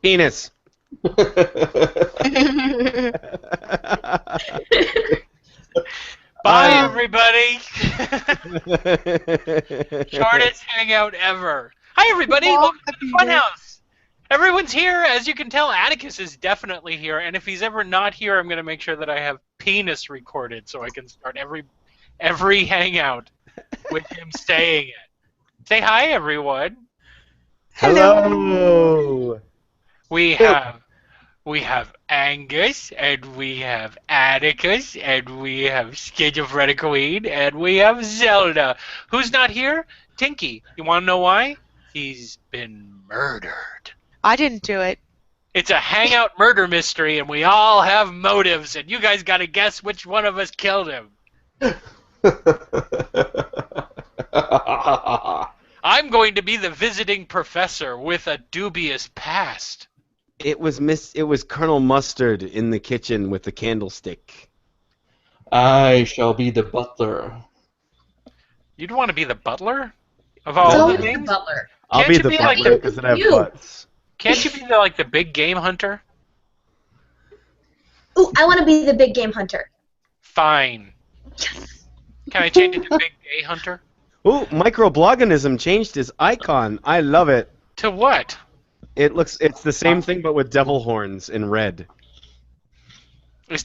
Penis. Bye, I. everybody. Shortest hangout ever. Hi, everybody. Long Welcome to the Peter. Funhouse. Everyone's here. As you can tell, Atticus is definitely here. And if he's ever not here, I'm going to make sure that I have penis recorded so I can start every hangout with him saying it. Say hi, everyone. Hello. Hello. We have we have Angus, and we have Atticus, and we have Schizophrenic Queen, and we have Zelda. Who's not here? Tinky. You want to know why? He's been murdered. I didn't do it. It's a hangout murder mystery, and we all have motives, and you guys got to guess which one of us killed him. I'm going to be the visiting professor with a dubious past. It was Colonel Mustard in the kitchen with the candlestick. I shall be the butler. You'd want to be the butler of It's all the always the names? butler. I'll Can't be you the be like butler the- because I have You. butts. Can't you be the big game hunter? Ooh, I want to be the big game hunter. Fine. Can I change it to big gay hunter? Ooh, microbloganism changed his icon. I love it. To what? It's the same thing but with devil horns in red.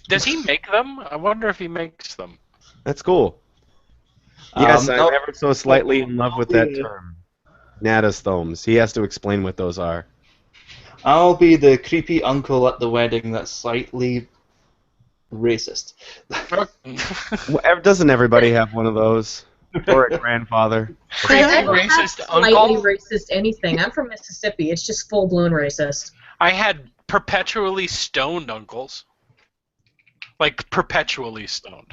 Does he make them? I wonder if he makes them. That's cool. Yes, I'm no- ever so slightly in love with that term. Natastomes. He has to explain what those are. I'll be the creepy uncle at the wedding that's slightly racist. Doesn't everybody have one of those? Or a grandfather? Creepy I don't have racist slightly uncle? racist anything. I'm from Mississippi. It's just full-blown racist. I had perpetually stoned uncles. Like, perpetually stoned.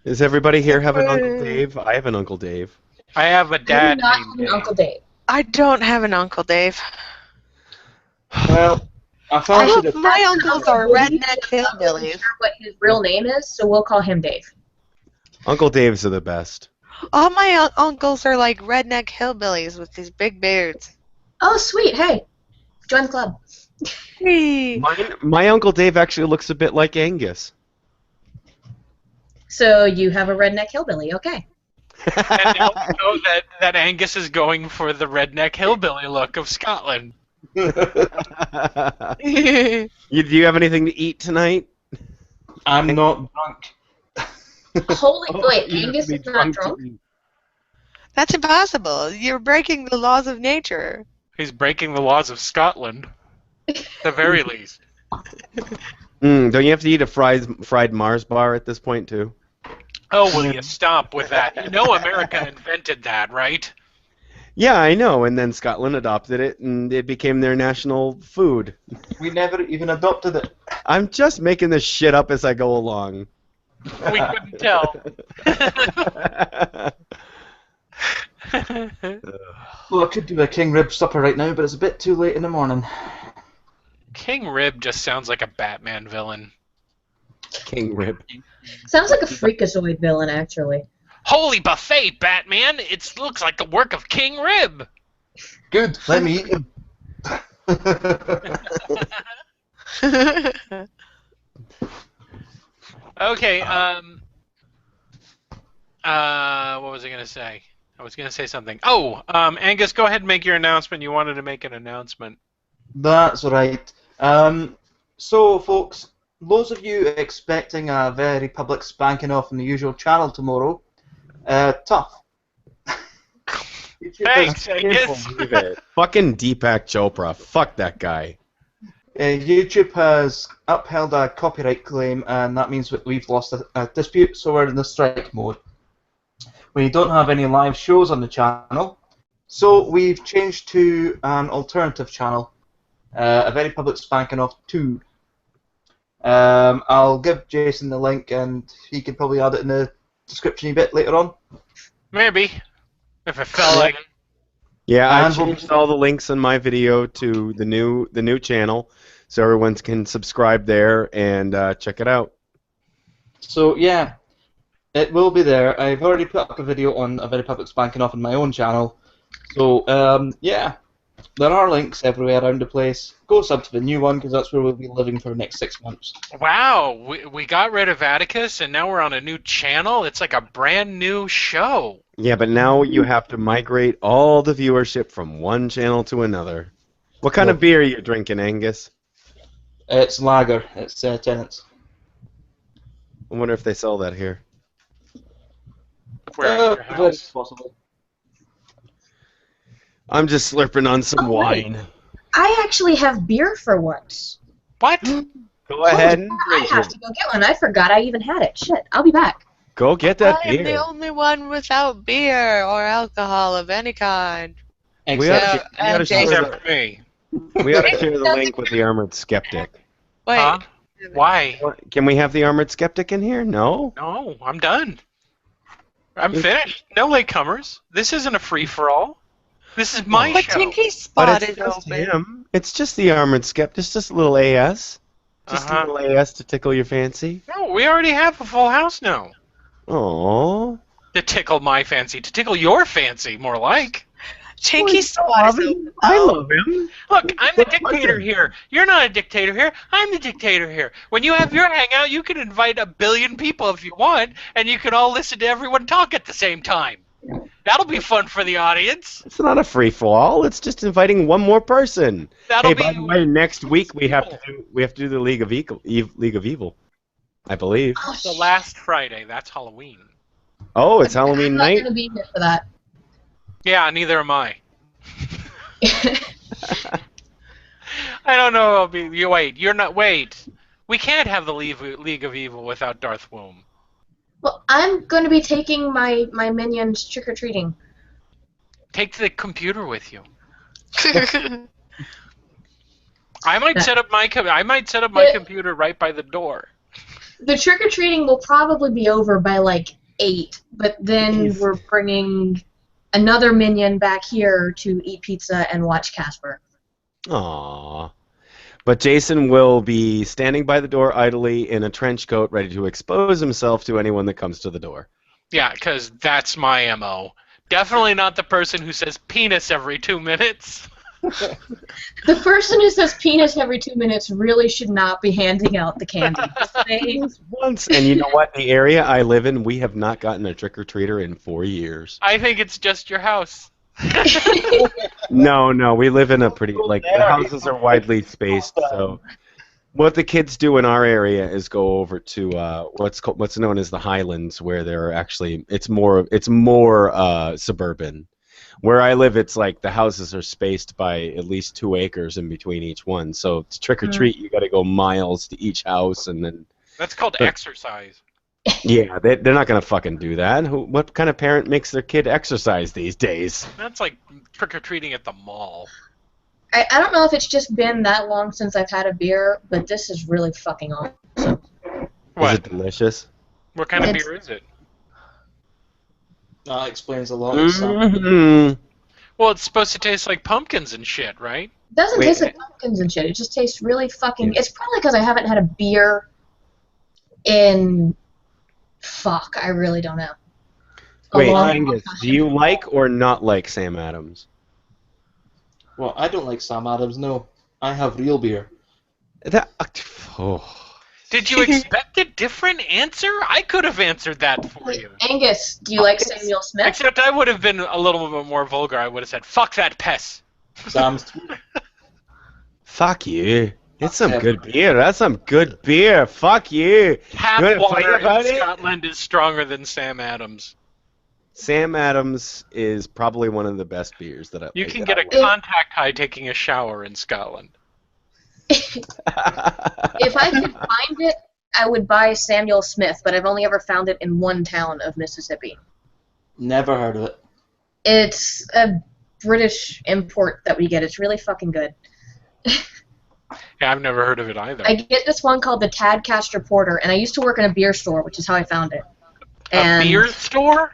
Does everybody here have an Uncle Dave? I have an Uncle Dave. I have a I do dad not named have an Dave. Uncle Dave. I don't have an Uncle Dave. Well, I fancied it. My uncles are redneck I'm not hillbillies. sure what his real name is, so we'll call him Dave. Uncle Daves are the best. All my uncles are like redneck hillbillies with these big beards. Oh, sweet. Hey, join the club. Hey. My Uncle Dave actually looks a bit like Angus. So you have a redneck hillbilly. Okay. And now we know that Angus is going for the redneck hillbilly look of Scotland. Do you have anything to eat tonight? I'm not drunk. Holy wait, You have Angus to be is not to drunk. eat. That's impossible. You're breaking the laws of nature. He's breaking the laws of Scotland, at the very least. Don't you have to eat a fried Mars bar at this point too? Oh, will you stop with that? You know America invented that, right? Yeah, I know. And then Scotland adopted it, and it became their national food. We never even adopted it. I'm just making this shit up as I go along. We couldn't tell. Well, I could do a king rib supper right now, but it's a bit too late in the morning. King Rib just sounds like a Batman villain. King rib. Sounds like a freakazoid villain, actually. Holy buffet, Batman! It looks like the work of King Rib! Good, let me eat him. Okay, what was I gonna say? I was gonna say something. Oh, Angus, go ahead and make your announcement. You wanted to make an announcement. That's right. So, folks, those of you expecting a very public spanking off on the usual channel tomorrow, tough. YouTube Thanks, has- Angus. Believe it. Fucking Deepak Chopra. Fuck that guy. YouTube has upheld a copyright claim, and that means that we've lost a dispute, so we're in the strike mode. We don't have any live shows on the channel, so we've changed to an alternative channel, a very public spanking off 2. I'll give Jason the link, and he can probably add it in the description a bit later on. Maybe. If I felt like it. Yeah, I And we'll- changed all the links in my video to the new channel, so everyone can subscribe there and check it out. So yeah, it will be there. I've already put up a video on a very public spanking off on my own channel. So yeah, There are links everywhere around the place. Go sub to the new one because that's where we'll be living for the next 6 months. Wow, we got rid of Atticus and now we're on a new channel. It's like a brand new show. Yeah, but now you have to migrate all the viewership from one channel to another. What kind of beer are you drinking, Angus? It's lager. It's Tenants. I wonder if they sell that here. Where at your Very house? possible. I'm just slurping on some Oh, wait. wine. I actually have beer for once. What? Go ahead and I drink have it. to go get one. I forgot I even had it. Shit, I'll be back. Go get that I am beer. the only one without beer or alcohol of any kind. We Except oughta, Yeah, we oughta and share Jason. Except for me. we oughta share the link with the Armored Skeptic. Wait, Huh? Why? Can we have the Armored Skeptic in here? No? No, I'm done. I'm finished. No latecomers. This isn't a free-for-all. This is my but show. Tinky's But spot it's is just open. him. It's just the Armored Skeptic. It's just a little AS. Just Uh-huh. a little AS to tickle your fancy. No, we already have a full house now. Aww. To tickle my fancy. To tickle your fancy, more like. Tinky's spot is open. I though. love him. Look, I'm the What was dictator it? here. You're not a dictator here. I'm the dictator here. When you have your hangout, you can invite 1 billion people if you want, and you can all listen to everyone talk at the same time. That'll be fun for the audience. It's not a free-for-all. It's just inviting one more person. That'll Hey, be by the way, next week we have people. to do the League of Evil, I believe. Oh, the last Friday. That's Halloween. Oh, it's Halloween I'm not night. gonna be here for that. Yeah, neither am I. I don't know. I'll be. You wait. You're not. Wait. We can't have the League of Evil without Darth Womb. Well, I'm going to be taking my minions trick or treating. Take the computer with you. I might set up my computer right by the door. The trick or treating will probably be over by like 8, but then Jeez. we're bringing another minion back here to eat pizza and watch Casper. Aww. But Jason will be standing by the door idly in a trench coat, ready to expose himself to anyone that comes to the door. Yeah, because that's my MO. Definitely not the person who says penis every 2 minutes. The person who says penis every 2 minutes really should not be handing out the candy. Once, and you know what? The area I live in, we have not gotten a trick-or-treater in 4 years. I think it's just your house. No, we live in a pretty, like, the houses are widely spaced, so what the kids do in our area is go over to what's known as the Highlands, where they're actually, it's more suburban. Where I live, it's like the houses are spaced by at least 2 acres in between each one, so to trick-or-treat, you gotta go miles to each house, and then, That's called exercise. yeah, they're not gonna fucking do that. What kind of parent makes their kid exercise these days? That's like trick-or-treating at the mall. I don't know if it's just been that long since I've had a beer, but this is really fucking awesome. What? Is it delicious? What kind of It's- beer is it? that explains a lot of stuff. Mm-hmm. Well, it's supposed to taste like pumpkins and shit, right? It doesn't Wait. taste like pumpkins and shit. It just tastes really fucking... Yeah. It's probably because I haven't had a beer in... Fuck, I really don't know. A Wait, long Angus, time. do you like or not like Sam Adams? Well, I don't like Sam Adams, no. I have real beer. That, oh. Did you expect a different answer? I could have answered that for Wait, you. Angus, do you like Samuel Smith? Except I would have been a little bit more vulgar. I would have said, fuck that pest. Sam's Fuck you. It's some Yeah. good beer. That's some good beer. Fuck you. Tap You wanna water fight about in it? Scotland is stronger than Sam Adams. Sam Adams is probably one of the best beers that I You like can that get a I contact high taking a shower in Scotland. If I could find it, I would buy Samuel Smith, but I've only ever found it in one town of Mississippi. never heard of it. It's a British import that we get. It's really fucking good. Yeah, I've never heard of it either. I get this one called the Tadcaster Porter, and I used to work in a beer store, which is how I found it. A beer store?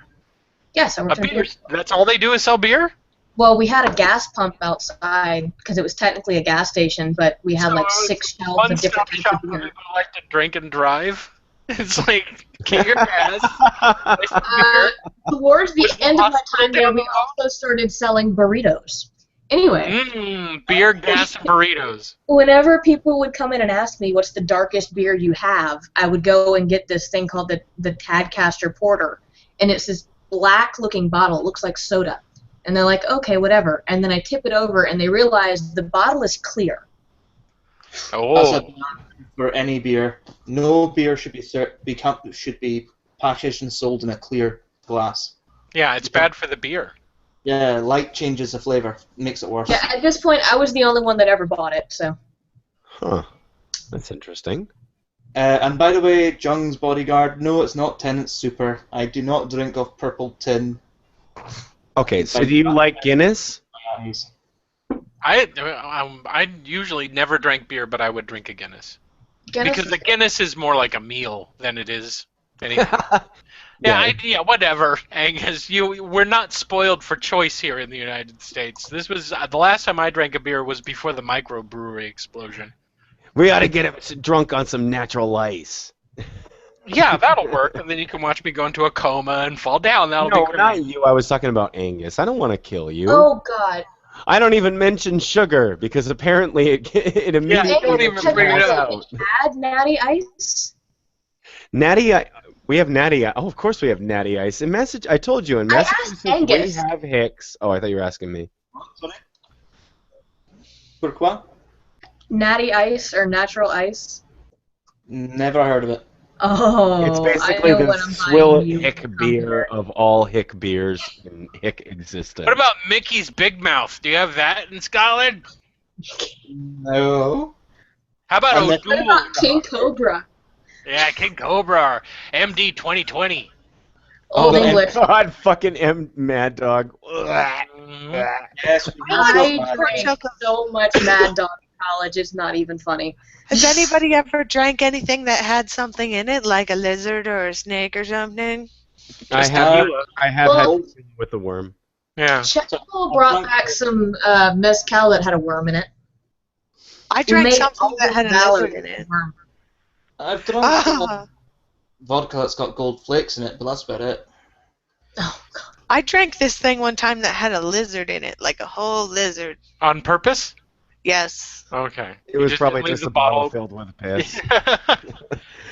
Yes, I A worked in a beer. beer store. That's all they do is sell beer? Well, we had a gas pump outside because it was technically a gas station, but we had So like it's 6 shelves One of different stop types shop of for beer. people who like to drink and drive. It's like, get your gas. Buy some Uh, beer. towards the Where's the end of my hospital time there, down we the road? also started selling burritos. Anyway, Beer, gas, and burritos. whenever people would come in and ask me what's the darkest beer you have, I would go and get this thing called the Tadcaster Porter, and it's this black-looking bottle. It looks like soda, and they're like, okay, whatever. And then I tip it over, and they realize the bottle is clear. That's Oh. a for any beer. No beer should be packaged and sold in a clear glass. Yeah, it's bad for the beer. Yeah, light changes the flavor, makes it worse. Yeah, at this point, I was the only one that ever bought it, so. Huh. That's interesting. And by the way, Jung's Bodyguard, no, it's not Tennant's Super. I do not drink off purple tin. Okay, so do you like Guinness? Nice. I usually never drank beer, but I would drink a Guinness. Because the Guinness is more like a meal than it is anything. Yeah, whatever, Angus. We're not spoiled for choice here in the United States. This was the last time I drank a beer was before the microbrewery explosion. We ought to get drunk on some natural ice. Yeah, that'll work, and then you can watch me go into a coma and fall down. That'll No, be great. not you. I was talking about Angus. I don't want to kill you. Oh, God. I don't even mention sugar because apparently it immediately. Yeah, don't even bring it up. Add Natty Ice? Natty, we have Natty. Oh, of course we have Natty Ice. In I told you in I asked Massachusetts we Angus. have Hicks. Oh, I thought you were asking me. Sorry? Pourquoi? Natty Ice or Natural Ice? Never heard of it. Oh, It's basically I know the what I'm swill buying you. hick beer of all hick beers in hick existence. What about Mickey's Big Mouth? Do you have that in Scotland? No. How about And then- What O'Doul? about King Cobra? Yeah, King Cobra, or MD 2020. Old Oh, English. God, fucking Mad Dog. Mhm. Yes, we I have drank so much Mad Dog in college, it's not even funny. Has anybody ever drank anything that had something in it, like a lizard or a snake or something? I Just have tequila. Well- had with the worm. Yeah. Checo brought back some mezcal that had a worm in it. I We drank made something all that had a valid lizard in it. worm. I've drunk Ah, vodka that's got gold flakes in it, but that's about it. Oh, God. I drank this thing one time that had a lizard in it, like a whole lizard. On purpose? Yes. Okay. It was You probably leave just the a bottle filled with piss.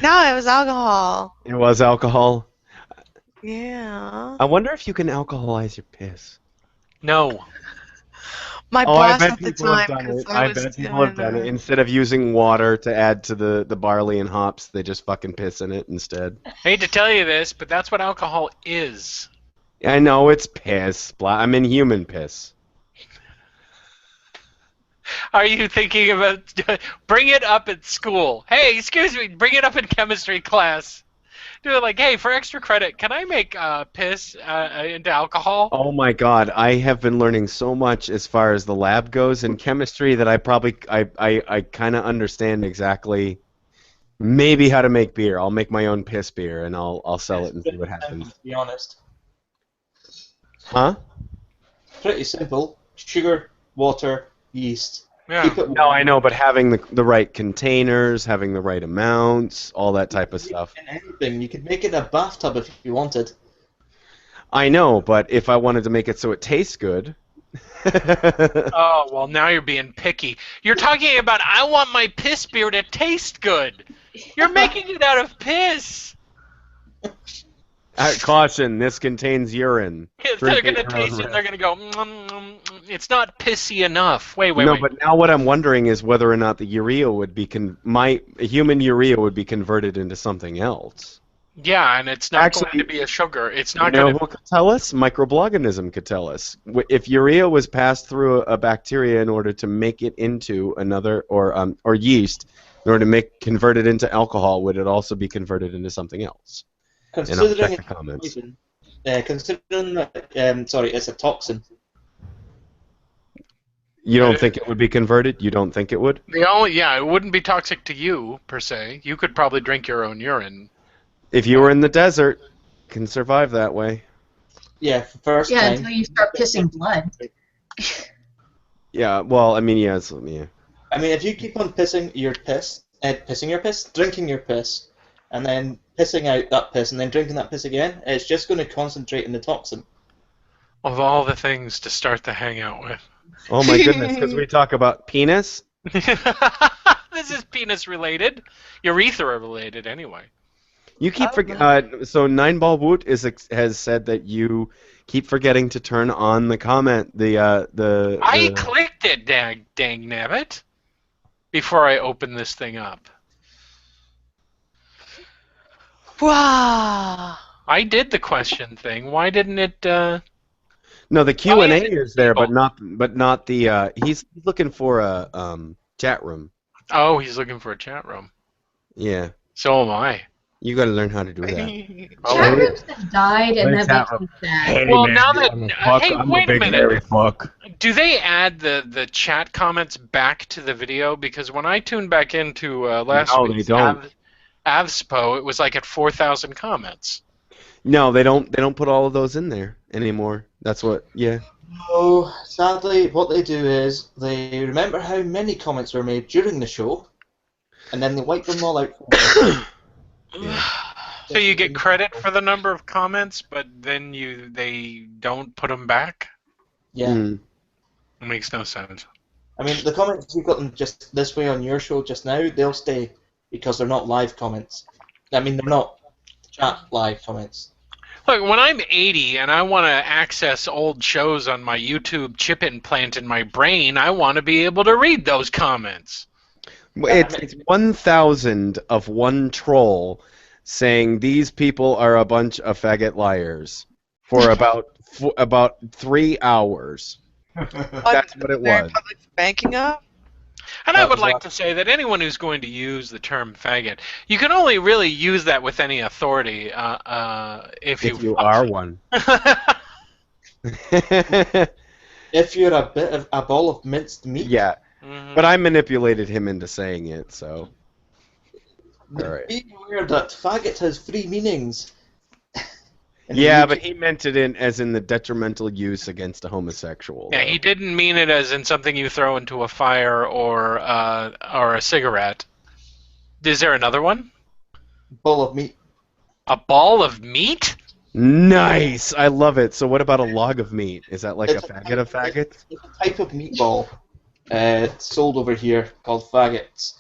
No, it was alcohol. It was alcohol. Yeah. I wonder if you can alcoholize your piss. No. My Oh, I boss bet at the people have time, done 'cause it. I I was bet people have doing done it. that. Instead of using water to add to the barley and hops, they just fucking piss in it instead. Hate to tell you this, but that's what alcohol is. I know it's piss. I mean human piss. Are you thinking about bring it up at school? Hey, excuse me, bring it up in chemistry class. Do it like, hey, for extra credit, can I make piss into alcohol? Oh my god, I have been learning so much as far as the lab goes in chemistry that I kind of understand exactly maybe how to make beer. I'll make my own piss beer and I'll sell it and see what happens. To be honest. Huh? Pretty simple. Sugar, water, yeast. Yeah. Keep it No, I know, but having the right containers, having the right amounts, all that type of stuff. in anything. You could make it in a bathtub if you wanted. I know, but if I wanted to make it so it tastes good. Oh, well, now you're being picky. You're talking about, I want my piss beer to taste good. You're making it out of piss. Caution, this contains urine. They're Drink going to at your own taste it and risk. they're going to go, it's not pissy enough. Wait. No, but now what I'm wondering is whether or not the urea would be human urea would be converted into something else. Yeah, and it's not Actually, going to be a sugar. It's You not know going who to. could tell us? Microbloganism could tell us. If urea was passed through a bacteria in order to make it into another, or yeast, in order to convert it into alcohol, would it also be converted into something else? And I'll check the comments. Considering that, sorry, it's a toxin. You don't think it would be converted? You don't think it would? It wouldn't be toxic to you, per se. You could probably drink your own urine. If you were in the desert, can survive that way. Yeah, first Yeah, time. until you start pissing blood. Yeah, well, I mean, yeah. I mean, if you keep on pissing your piss, drinking your piss, and then pissing out that piss, and then drinking that piss again, it's just going to concentrate in the toxin. Of all the things to start the hangout with. Oh my goodness, because we talk about penis? This is penis related. Urethra related, anyway. You keep so Nine Ball Woot has said that you keep forgetting to turn on the comment. I clicked it, dang nabbit, before I open this thing up. Wow. I did the question thing. Why didn't it? No, the Q&A is it is there, but disabled? not the. He's looking for a chat room. Oh, he's looking for a chat room. Yeah, So am I. you got to learn how to do that. Chat rooms have died, and that makes me sad. Well, now that hey, wait a minute. Fuck. Do they add the chat comments back to the video? Because when I tuned back into last No, they week's don't. AvSpo, it was like at 4,000 comments. No, they don't. They don't put all of those in there anymore. That's what. Yeah. No, sadly, what they do is they remember how many comments were made during the show, and then they wipe them all out. So you get credit for the number of comments, but then they don't put them back? Yeah. Mm. It makes no sense. I mean, the comments you got them just this way on your show just now, they'll stay because they're not live comments. I mean, they're not chat live comments. Look, when I'm 80 and I want to access old shows on my YouTube chip implant in my brain, I want to be able to read those comments. It's 1,000 of one troll saying these people are a bunch of faggot liars for about 3 hours. That's what it was. Public banking up? And I would like to say that anyone who's going to use the term faggot, you can only really use that with any authority if you are one. If you're a bit of a ball of minced meat. Yeah. But I manipulated him into saying it, so. All right. Be aware that faggot has 3 meanings. Yeah, but he meant it as in the detrimental use against a homosexual. Yeah, he didn't mean it as in something you throw into a fire or a cigarette. Is there another one? Ball of meat. A ball of meat? Nice! I love it. So what about a log of meat? Is that like a faggot of faggots? It's a type of meatball sold over here called faggots.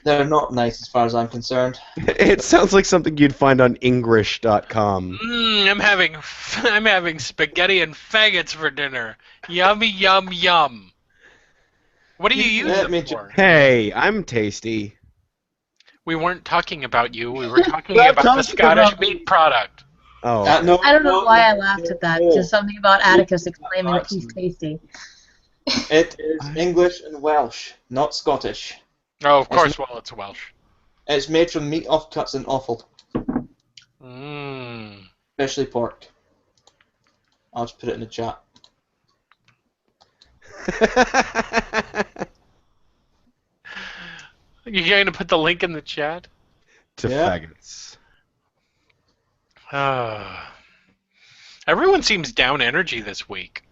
They're not nice as far as I'm concerned. It sounds like something you'd find on English.com. I'm having spaghetti and faggots for dinner. Yummy, yum, yum. What do you use it for? Hey, I'm tasty. We weren't talking about you. We were talking about the Scottish meat product. Oh. No, I don't know why I laughed at that. Just something about Atticus exclaiming that he's tasty. It is English and Welsh, not Scottish. Oh, of course. Well, it's Welsh. It's made from meat offcuts and offal. Mmm. Especially pork. I'll just put it in the chat. You going to put the link in the chat? To Yeah. faggots. Everyone seems down energy this week.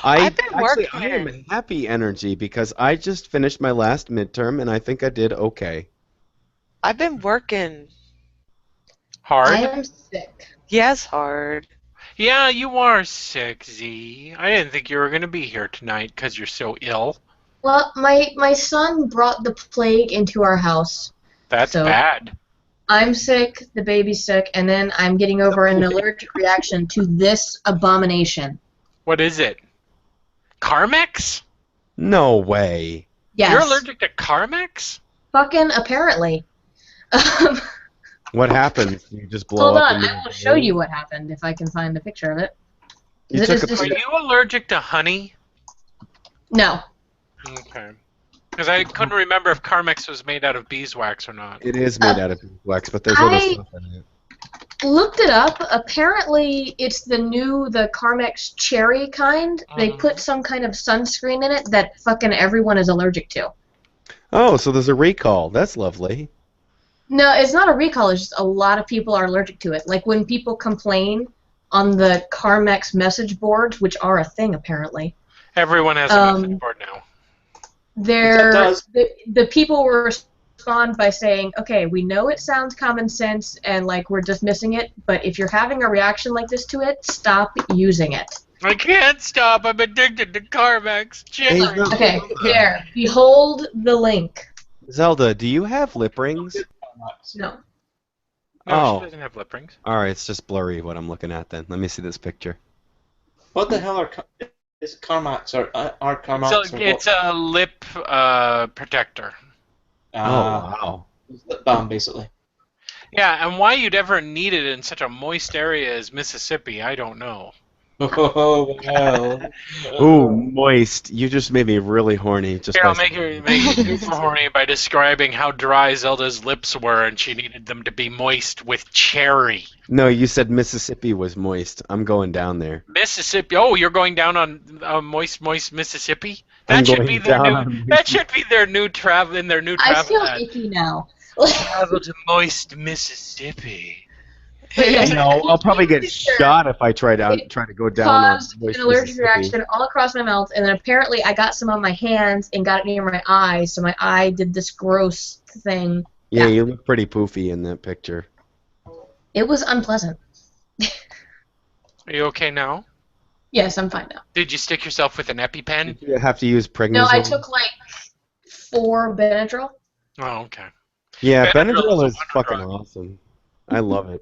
I've been working. I am happy energy because I just finished my last midterm and I think I did okay. I've been working. Hard? I am sick. Yes, hard. Yeah, you are sick, Z. I didn't think you were going to be here tonight because you're so ill. Well, my son brought the plague into our house. That's So- bad. I'm sick, the baby's sick, and then I'm getting over an allergic reaction to this abomination. What is it? Carmex? No way. Yes. You're allergic to Carmex? Fucking apparently. What happens? You just blow Hold up. on, I will show you what happened if I can find a picture of it. You Is it took just- Are you allergic to honey? No. Okay. Because I couldn't remember if Carmex was made out of beeswax or not. It is made out of beeswax, but there's other stuff in it. Looked it up. Apparently, it's the Carmex cherry kind. They put some kind of sunscreen in it that fucking everyone is allergic to. Oh, so there's a recall. That's lovely. No, it's not a recall. It's just a lot of people are allergic to it. Like when people complain on the Carmex message boards, which are a thing apparently. Everyone has a message board now. The people will respond by saying, okay, we know it sounds common sense and like we're dismissing it, but if you're having a reaction like this to it, stop using it. I can't stop. I'm addicted to Carmex. Hey, Cherry. Okay, there. Behold the link. Zelda, do you have lip rings? No. No, Oh. she doesn't have lip rings. All right, it's just blurry what I'm looking at then. Let me see this picture. What the hell is Carmax or are Carmax? So it's a lip protector. Oh, wow. Lip balm, basically. Yeah, and why you'd ever need it in such a moist area as Mississippi, I don't know. Oh, well. Ooh, moist. You just made me really horny. Just Here, by I'll make you super horny by describing how dry Zelda's lips were, and she needed them to be moist with cherry. No, you said Mississippi was moist. I'm going down there. Mississippi. Oh, you're going down on moist Mississippi. I'm That should going be their down new. on That should be their new travel in their new I travel. feel ad. icky now. Travel to moist Mississippi. No, I'll probably get Sure. shot if I try to go down on Caused moist an allergic Mississippi. reaction all across my mouth, and then apparently I got some on my hands and got it near my eye, so my eye did this gross thing. Yeah, Yeah. you look pretty poofy in that picture. It was unpleasant. Are you okay now? Yes, I'm fine now. Did you stick yourself with an EpiPen? You have to use prednisone. No, I took like 4 Benadryl. Oh, okay. Yeah, Benadryl Benadryl is is a fucking drug. awesome. I love it.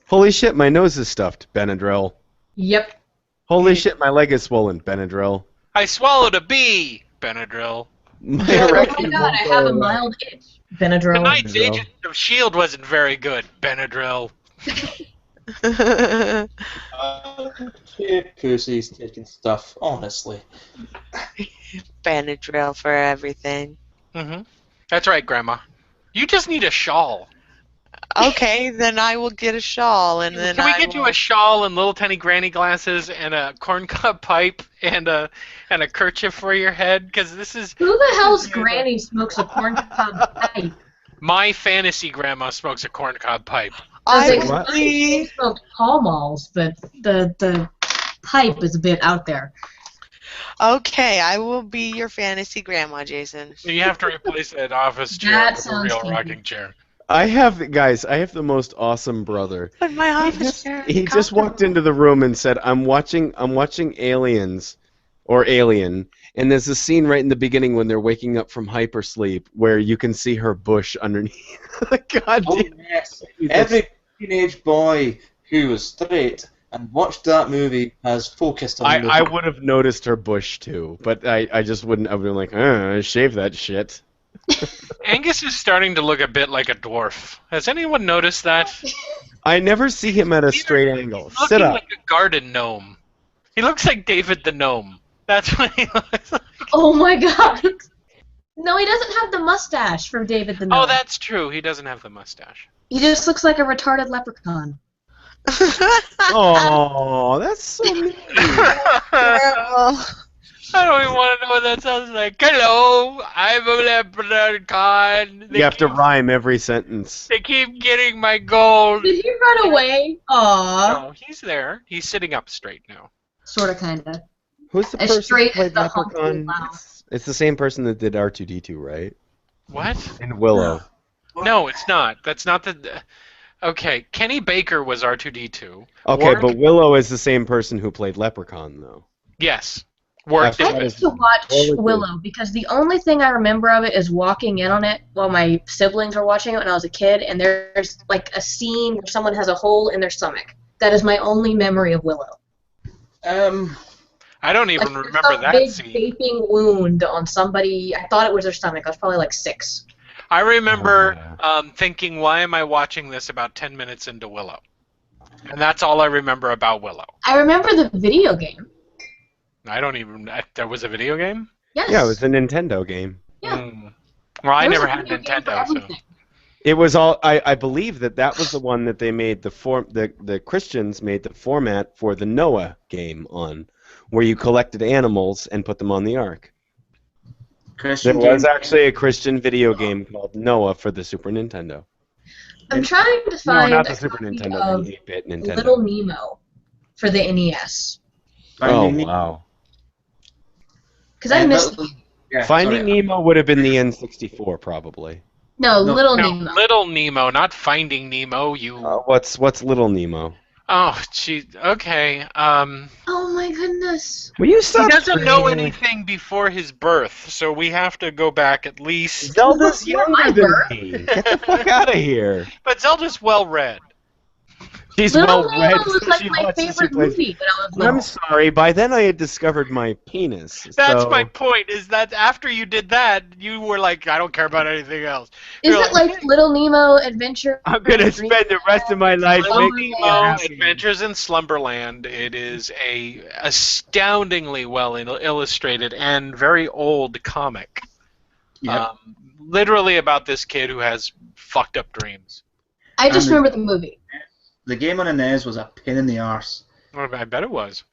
Holy shit, my nose is stuffed. Benadryl. Yep. Holy shit, my leg is swollen. Benadryl. I swallowed a bee. Benadryl. My Oh my erection god, won't I go have a away. mild itch. Benadryl. Tonight's Benadryl. Agent of S.H.I.E.L.D. wasn't very good. Benadryl. Pussy's taking stuff, honestly. Benadryl for everything. Mm-hmm. That's right, Grandma. You just need a shawl. Okay, then I will get a shawl, and then Can we I get you will- a shawl and little tiny granny glasses and a corncob pipe and a kerchief for your head? Because this is Who the hell's granny smokes a corncob pipe? my fantasy grandma smokes a corncob pipe. I Because will What? be. smoked Pall Malls, but the pipe is a bit out there. Okay, I will be your fantasy grandma, Jason. You have to replace that office chair That with a sounds real kinky. rocking chair. I have the most awesome brother. But my office chair. He just walked into the room and said, "I'm watching Aliens, or Alien." And there's a scene right in the beginning when they're waking up from hypersleep where you can see her bush underneath. God Oh, damn. yes. Every teenage boy who was straight and watched that movie has focused on the movie. I would have noticed her bush too, but I just wouldn't. I would have been like, shave that shit. Angus is starting to look a bit like a dwarf. Has anyone noticed that? I never see him at a straight angle. He's Sit looking up. like a garden gnome. He looks like David the gnome. That's what he looks like. Oh my god! No, he doesn't have the mustache from David the Gnome. Oh, that's true. He doesn't have the mustache. He just looks like a retarded leprechaun. Oh, that's so mean. Girl. I don't even want to know what that sounds like. Hello, I'm a leprechaun. You have to rhyme every sentence. They keep getting my gold. Did he run away? Aww. No, he's there. He's sitting up straight now. Sorta, kinda. Who's the As person who straight as played the hump Leprechaun? allows. It's the same person that did R2D2, right? What? And Willow. No, it's not. That's not the. Okay, Kenny Baker was R2D2. Okay, Warwick- but Willow is the same person who played Leprechaun, though. Yes. Warwick I I That used is to watch totally good. Willow because the only thing I remember of it is walking in on it while my siblings were watching it when I was a kid, and there's like a scene where someone has a hole in their stomach. That is my only memory of Willow. I don't even Like, remember some that big scene. gaping wound on somebody. I thought it was their stomach. I was probably like 6. I remember Oh, thinking, why am I watching this about 10 minutes into Willow? And that's all I remember about Willow. I remember the video game. I don't even. There was a video game? Yes. Yeah, it was a Nintendo game. Yeah. Well, I There was never a had video game for Nintendo, so. everything. It was all. I believe that was the one that they made the Christians made the format for the Noah game on, where you collected animals and put them on the ark. Christian There was game. actually a Christian video game called Noah for the Super Nintendo. I'm trying to No, find not the a Super copy Nintendo, of the 8-bit Nintendo. Little Nemo for the NES. Oh Finding Nemo. wow! Because I missed. Yeah, Finding sorry. Nemo would have been the N64 probably. No, No, Little No, Nemo. Little Nemo, not Finding Nemo. You. What's Little Nemo? Oh, gee. Okay. Oh my goodness. Will you He stop? doesn't know anything before his birth, so we have to go back at least. Zelda's Before my younger than birth? me. Get the fuck out of here. But Zelda's well read. She's Little well read, Nemo was so like she my watches. She favorite plays. movie when I was I'm little. sorry. By then, I had discovered my penis. That's so my point. Is that after you did that, you were like, I don't care about anything else. Is You're it like Little Nemo Adventure? I'm gonna spend the rest of my life Little making Nemo you happy. Adventures in Slumberland? It is a astoundingly well illustrated and very old comic. Yep. Literally about this kid who has fucked up dreams. I just And- remember the movie. The game on the NES was a pain in the arse. Well, I bet it was.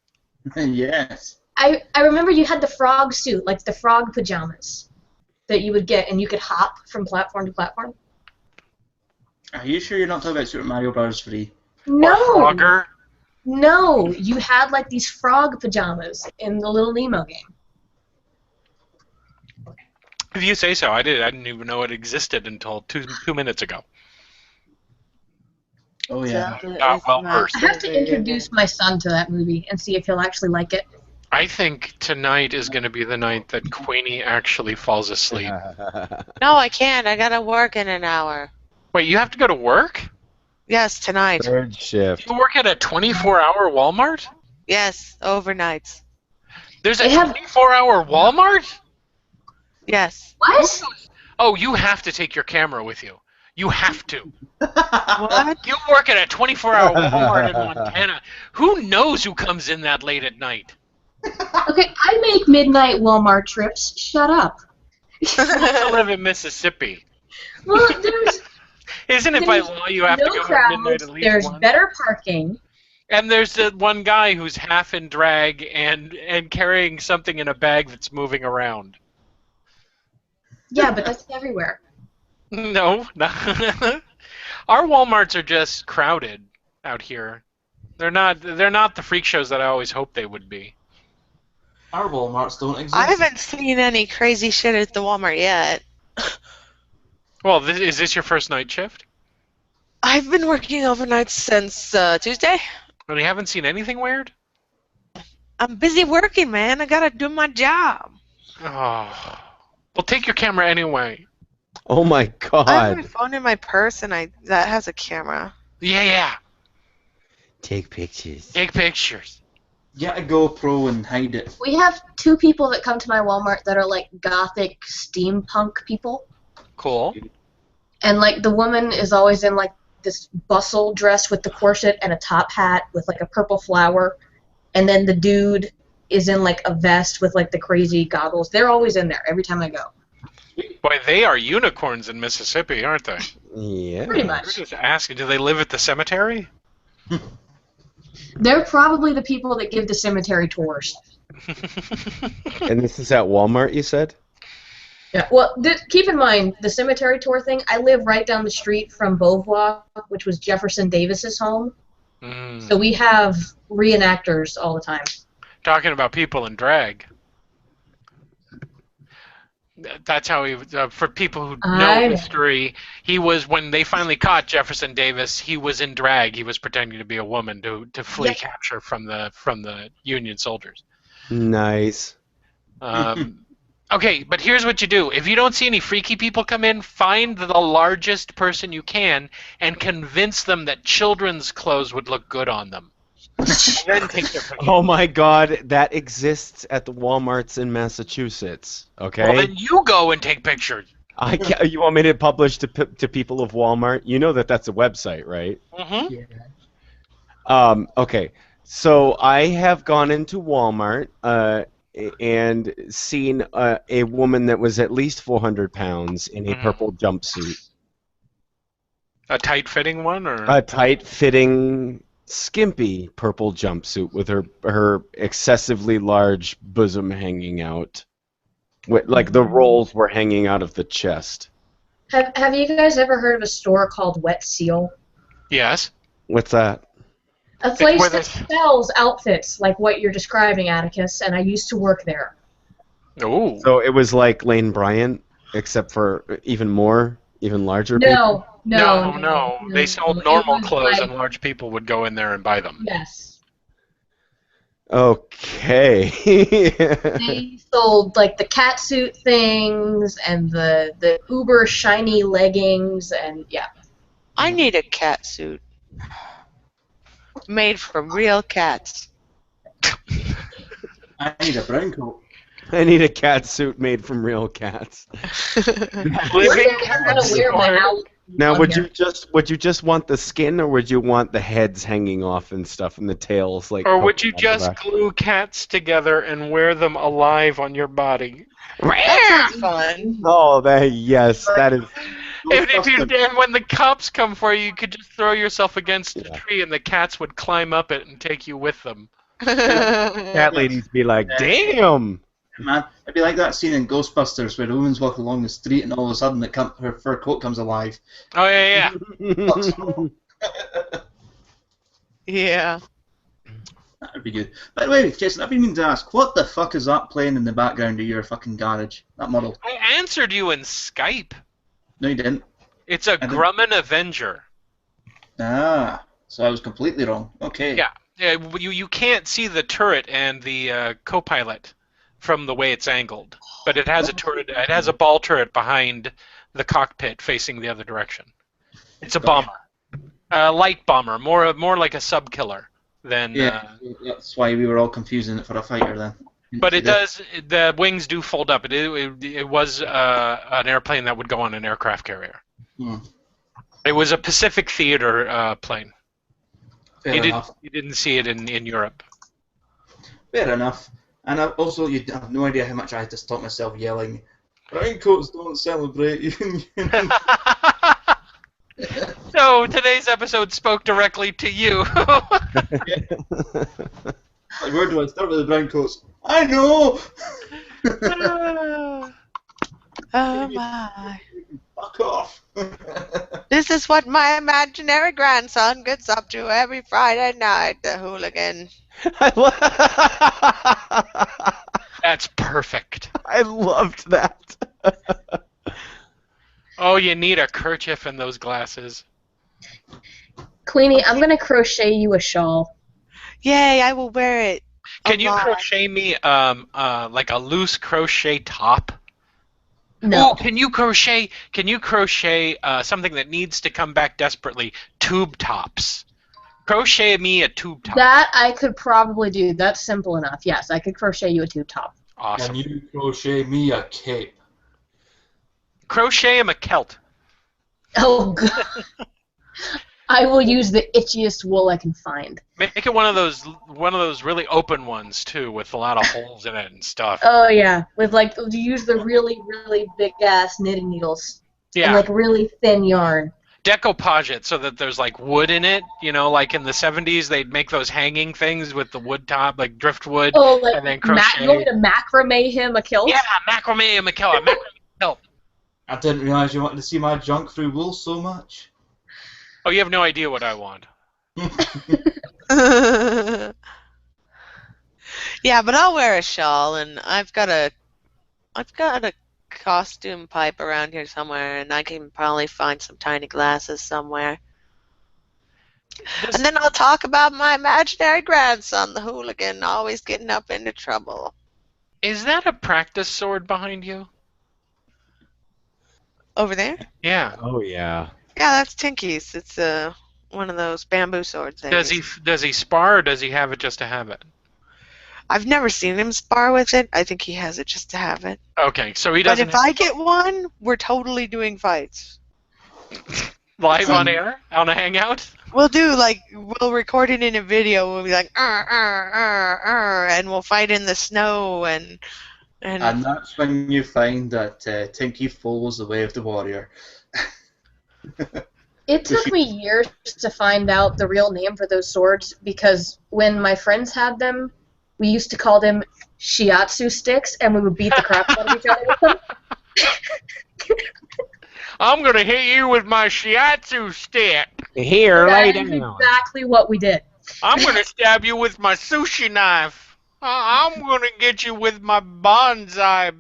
Yes. I remember you had the frog suit, like the frog pajamas that you would get, and you could hop from platform to platform. Are you sure you're not talking about Super Mario Bros. 3? No, Or Frogger. no, you had like these frog pajamas in the Little Nemo game. If you say so, I didn't even know it existed until two minutes ago. Oh, yeah. Not well versed. I have to introduce my son to that movie and see if he'll actually like it. I think tonight is going to be the night that Queenie actually falls asleep. No, I can't. I gotta work in an hour. Wait, you have to go to work? Yes, tonight. Third shift. You work at a 24-hour Walmart? Yes, overnights. There's a They have- 24-hour Walmart? Yes. What? Oh, you have to take your camera with you. You have to. What? You work at a 24-hour Walmart in Montana. Who knows who comes in that late at night? Okay, I make midnight Walmart trips. Shut up. I live in Mississippi. Well, there's Isn't it by There's law you have to no go at crowds. midnight at least There's once? better parking. And there's the one guy who's half in drag and carrying something in a bag that's moving around. Yeah, but that's everywhere. No, our WalMarts are just crowded out here. They're not the freak shows that I always hoped they would be. Our Walmarts don't exist. I haven't seen any crazy shit at the Walmart yet. Well, is this your first night shift? I've been working overnight since Tuesday. And you haven't seen anything weird? I'm busy working, man. I gotta do my job. Oh. Well, take your camera anyway. Oh my I have god. my phone in my purse, and that has a camera. Yeah. Take pictures. Take pictures. Get a GoPro and hide it. We have two people that come to my Walmart that are like gothic steampunk people. Cool. And like the woman is always in like this bustle dress with the corset and a top hat with like a purple flower. And then the dude is in like a vest with like the crazy goggles. They're always in there every time I go. Boy, they are unicorns in Mississippi, aren't they? Yeah. Pretty We're much. just asking, do they live at the cemetery? They're probably the people that give the cemetery tours. And this is at Walmart, you said? Yeah. Well, keep in mind the cemetery tour thing. I live right down the street from Beauvoir, which was Jefferson Davis's home. Mm. So we have reenactors all the time. Talking about people in drag. That's how he. For people who I know know. history, he was when they finally caught Jefferson Davis. He was in drag. He was pretending to be a woman to flee Yeah. capture from the Union soldiers. Nice. Okay, but here's what you do. If you don't see any freaky people come in, find the largest person you can and convince them that children's clothes would look good on them. And then take their picture. Oh my god, that exists at the Walmarts in Massachusetts. Okay? Well, then you go and take pictures. I can't, you want me to publish to people of Walmart? You know that's a website, right? Mm-hmm. Okay. So I have gone into Walmart and seen a woman that was at least 400 pounds in a Mhm. purple jumpsuit. A tight-fitting one, or A tight-fitting, skimpy purple jumpsuit with her excessively large bosom hanging out. Like the rolls were hanging out of the chest. Have you guys ever heard of a store called Wet Seal? yes. What's that? A place where that they- sells outfits like what you're describing, Atticus, and I used to work there. Oh. So it was like Lane Bryant, except for even larger people? No, No. They sold It normal was clothes, like- and large people would go in there and buy them. Yes. Okay. They sold like the catsuit things and the uber shiny leggings and yeah. I need a cat suit. Made from real cats. I need a brown coat. I need a cat suit made from real cats. Living I'm cats. gonna wear my owl Now, on would here. you just want the skin, or would you want the heads hanging off and stuff, and the tails like? Or would you poking out the just back? glue cats together and wear them alive on your body? That sounds fun. Oh, yes, that is. And when the cops come for you, you could just throw yourself against a Yeah. tree, and the cats would climb up it and take you with them. Cat ladies be like, damn. Man, it'd be like that scene in Ghostbusters where a woman's walking along the street and all of a sudden her fur coat comes alive. Oh yeah. Yeah. That would be good. By the way, Jason, I've been meaning to ask, what the fuck is that playing in the background of your fucking garage? That model? I answered you in Skype. No, you didn't. It's a didn't. Grumman Avenger. Ah, so I was completely wrong. Okay. Yeah. Yeah, you can't see the turret and the co-pilot from the way it's angled, but it has a turret. It has a ball turret behind the cockpit facing the other direction. It's a bomber, a light bomber, more like a sub killer than. Yeah, that's why we were all confusing it for a fighter then. But it does. The wings do fold up. It was an airplane that would go on an aircraft carrier. Hmm. It was a Pacific Theater plane. Fair You enough. didn't see it in Europe. Fair enough. And also, you have no idea how much I had to stop myself yelling, brown coats don't celebrate union. So today's episode spoke directly to you. Like, where do I start with the brown coats? I know! Oh my. Fuck off! This is what my imaginary grandson gets up to every Friday night, the hooligan. That's perfect. I loved that. Oh, you need a kerchief and those glasses. Queenie, I'm gonna crochet you a shawl. Yay, I will wear it. Can you lot. crochet me like a loose crochet top? No. Ooh, can you crochet something that needs to come back desperately? Tube tops. Crochet me a tube top. That I could probably do. That's simple enough. Yes, I could crochet you a tube top. Awesome. Can you crochet me a cape? Crochet him a kilt. Oh, God. I will use the itchiest wool I can find. Make it one of those really open ones too, with a lot of holes in it and stuff. Oh, yeah. With, like, use the really, really big-ass knitting needles. Yeah. And, like, really thin yarn. Decoupage it so that there's like wood in it. You know, like in the 70s, they'd make those hanging things with the wood top, like driftwood, Oh, like, and then crochet. you want me to macrame him a kilt? Yeah, macrame and macrame. Macrame kilt. I didn't realise you wanted to see my junk through wool so much. Oh, you have no idea what I want. Yeah, but I'll wear a shawl, and I've got a costume pipe around here somewhere, and I can probably find some tiny glasses somewhere. And then I'll talk about my imaginary grandson, the hooligan, always getting up into trouble. Is that a practice sword behind you? Over there? Yeah. Oh yeah. Yeah, that's Tinky's. It's one of those bamboo swords. Does he spar, or does he have it just to have it? I've never seen him spar with it. I think he has it just to have it. Okay, so he But doesn't if I get one, we're totally doing fights. live on air on a hangout. We'll record it in a video. We'll be like, and we'll fight in the snow and that's when you find that Tinky follows the way of the warrior. It took me years to find out the real name for those swords because when my friends had them, we used to call them shiatsu sticks, and we would beat the crap out of each other with them. I'm gonna hit you with my shiatsu stick. Here, That lay is down. exactly what we did. I'm gonna stab you with my sushi knife. I'm gonna get you with my bonsai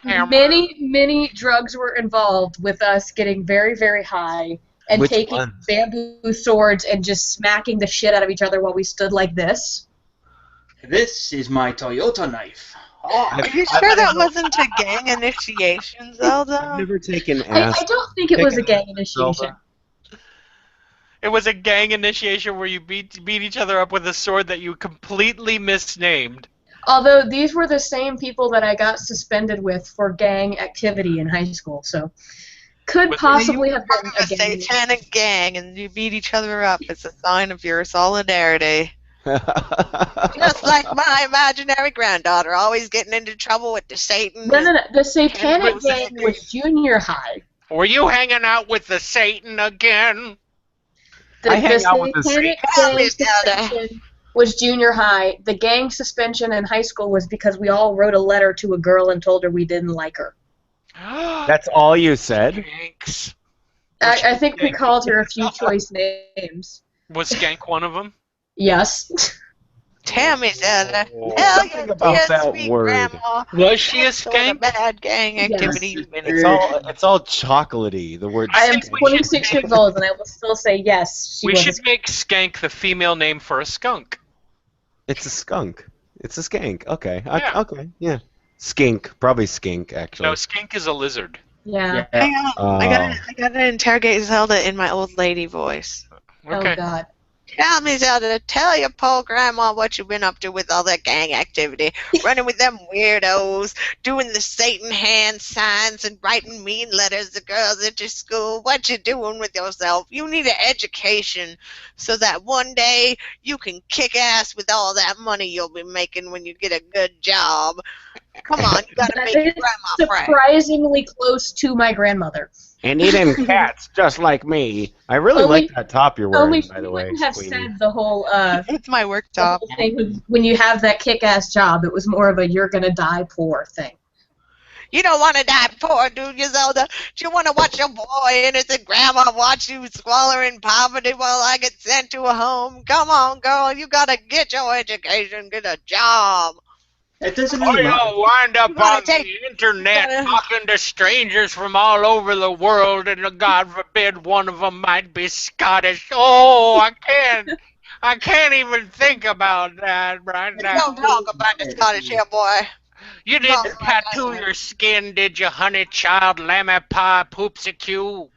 hammer. Many drugs were involved with us getting very, very high and Which taking ones? bamboo swords and just smacking the shit out of each other while we stood like this. This is my Toyota knife. Are you sure that wasn't a gang initiation, Zelda? I've never taken I acid. don't think it was a Taking gang acid, initiation. Zelda? It was a gang initiation where you beat each other up with a sword that you completely misnamed. Although these were the same people that I got suspended with for gang activity in high school, so could Was- possibly have been A a gang. satanic gang, and you beat each other up. It's a sign of your solidarity. Just like my imaginary granddaughter, always getting into trouble with the Satan. No. The satanic And gang was junior high. Were you hanging out with the Satan again? The I hang out with the satanic Tell me, gang Zelda. suspension was junior high. The gang suspension in high school was because we all wrote a letter to a girl and told her we didn't like her. That's all you said? Thanks. I think we called her a few choice names. Was Skank one of them? Yes. Tell me, Zelda. Oh, Tell something your about dear that sweet word. grandma. Was she a what sort of skank? bad gang activity Yes. you've been It's all chocolatey. The word. I am think we 26 should- years old, and I will still say yes. She We was. should make Skank the female name for a skunk. It's a skunk. It's a skank. Okay. Yeah. Okay. Yeah. Skink. Probably skink. Actually. No, skink is a lizard. Yeah. Hang on. Oh. I gotta interrogate Zelda in my old lady voice. Okay. Oh God. Tell me, Zelda, tell your poor grandma what you've been up to with all that gang activity. Running with them weirdos, doing the Satan hand signs, and writing mean letters to girls at your school. What you doing with yourself? You need an education so that one day you can kick ass with all that money you'll be making when you get a good job. Come on, you gotta That make your is grandma proud. surprisingly close to my grandmother. And eating cats just like me. I really Only- like that top you're Only wearing, she by the way, wouldn't have Queenie. said the whole It's my work the job. whole thing when you have that kick-ass job. It was more of a "you're gonna die poor" thing. You don't want to die poor, do you, Zelda? Do you want to watch your boy innocent grandma watch you squalor in poverty while I get sent to a home? Come on, girl, you gotta get your education, get a job. It doesn't Or really matter. you'll wind up You gotta on take- the internet you gotta- talking to strangers from all over the world, and God forbid one of them might be Scottish. Oh, I can't even think about that right now. Don't talk about the Scottish here, boy. You didn't No, tattoo your skin, did you, honey child, lammy pie, poopsie-cue?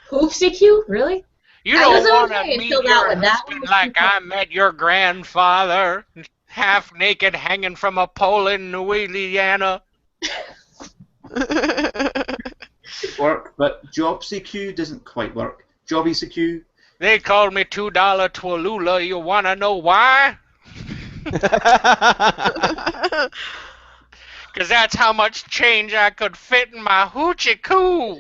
Hoopsie Really? You I don't was want to okay meet until that your one. That husband one was like too I met your grandfather, half naked, hanging from a pole in Louisiana. Work, but job CQ doesn't quite work. Jobby CQ. They called me $2 Twalula. You want to know why? Because that's how much change I could fit in my hoochie coo.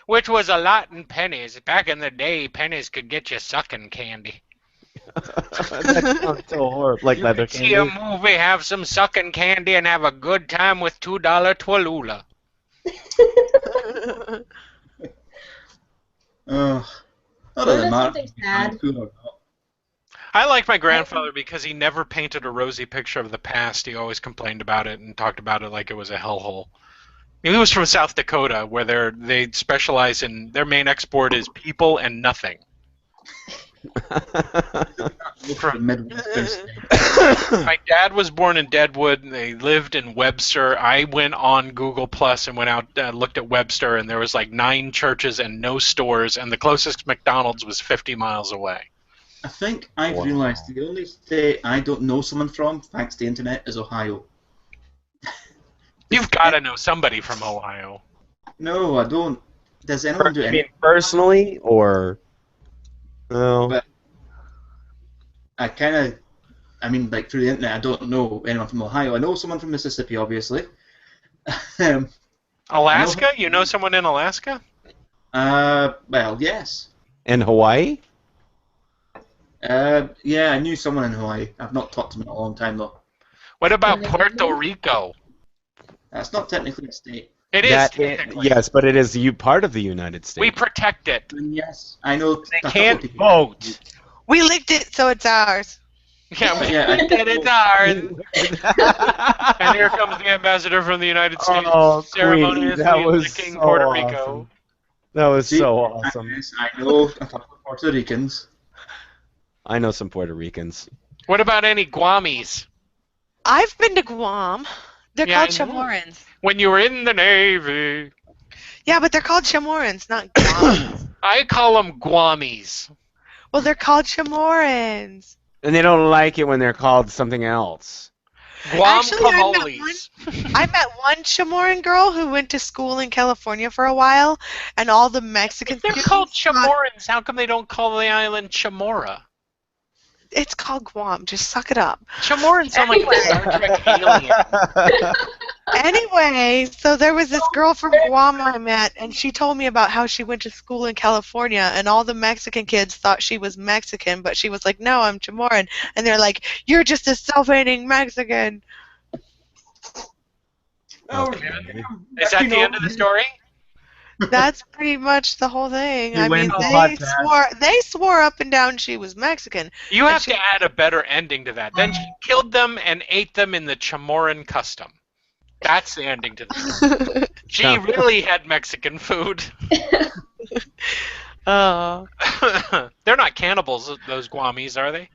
Which was a lot in pennies. Back in the day, pennies could get you sucking candy. That sounds so horrible. Like leather See a candy. movie, have some sucking candy, and have a good time with $2 Twalula. Not Well, really that's matter. something sad. Cool or not. I like my grandfather because he never painted a rosy picture of the past. He always complained about it and talked about it like it was a hellhole. He was from South Dakota, where they specialize in their main export is people and nothing. From Midwestern state. My dad was born in Deadwood. They lived in Webster. I went on Google Plus and went out looked at Webster, and there was like 9 churches and no stores, and the closest McDonald's was 50 miles away. I think I've Wow. realised the only state I don't know someone from, thanks to the internet, is Ohio. You've got to know somebody from Ohio. No, I don't. Does anyone do You anything? mean personally, or? No. But I mean, like through the internet, I don't know anyone from Ohio. I know someone from Mississippi, obviously. Alaska? You know someone in Alaska? Well, yes. In Hawaii? Yeah, I knew someone in Hawaii. I've not talked to them in a long time, though. What about Puerto Rico? That's not technically a state. It is technically. Yes, but it is part of the United States. We protect it. And yes, I know. They a couple can't people- vote. We licked it, so it's ours. Yeah, Yeah, it's hard. And here comes the ambassador from the United States, Oh, Queenie, ceremoniously that was licking so Puerto awesome. Rico. That was See, so awesome. yes, I know a couple of Puerto Ricans. I know some Puerto Ricans. What about any Guamis? I've been to Guam. They're Yeah, called I know. Chamorans. When you were in the Navy. Yeah, but they're called Chamorans, not Guam. I call them Guamis. Well, they're called Chamorans. And they don't like it when they're called something else. Guam Actually, Camoles. I met one Chamoran girl who went to school in California for a while, and all the Mexican If they're students called thought- Chamorans, how come they don't call the island Chamorra? It's called Guam. Just suck it up. Chamorans sound like a Star Trek alien. Anyway, so there was this girl from Guam I met, and she told me about how she went to school in California, and all the Mexican kids thought she was Mexican, but she was like, "No, I'm Chamoran," and they're like, "You're just a self-hating Mexican." Oh, Is that the end of the story? That's pretty much the whole thing. You I win mean, the podcast. they swore up and down she was Mexican. You And have she- to add a better ending to that. Then she killed them and ate them in the Chamoran custom. That's the ending to this. She Yeah. really had Mexican food. Oh, They're not cannibals, those Guamis, are they?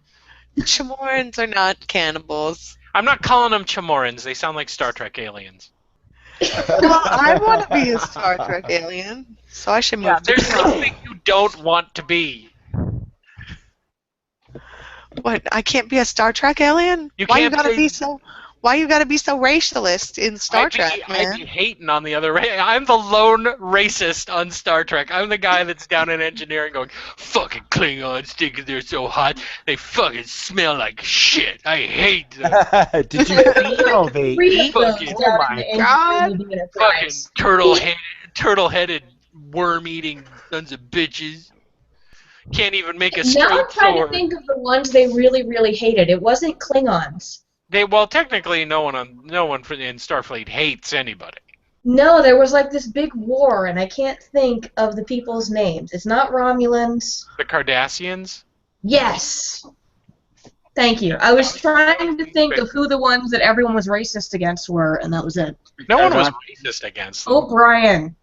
Chamorans are not cannibals. I'm not calling them Chamorans. They sound like Star Trek aliens. Well, I want to be a Star Trek alien, so I should move to There's Guam. something you don't want to be. What? I can't be a Star Trek alien? You Why can't you gotta be- be so? Why you gotta be so racialist in Star Trek, I'd be man? hating on the other. I'm the lone racist on Star Trek. I'm the guy that's down in engineering going, fucking Klingons thinking they're so hot. They fucking smell like shit. I hate them. Did you see how they Three eat? of those fucking- down oh in the my engineering Fucking enterprise. turtle-headed, worm-eating sons of bitches. Can't even make a Now straight I'm trying to sword. think of the ones they really, really hated. It wasn't Klingons. Well, technically, no one in Starfleet hates anybody. No, there was like this big war, and I can't think of the people's names. It's not Romulans. The Cardassians. Yes. Thank you. I was trying to think of who the ones that everyone was racist against were, and that was it. No one was racist against them. O'Brien.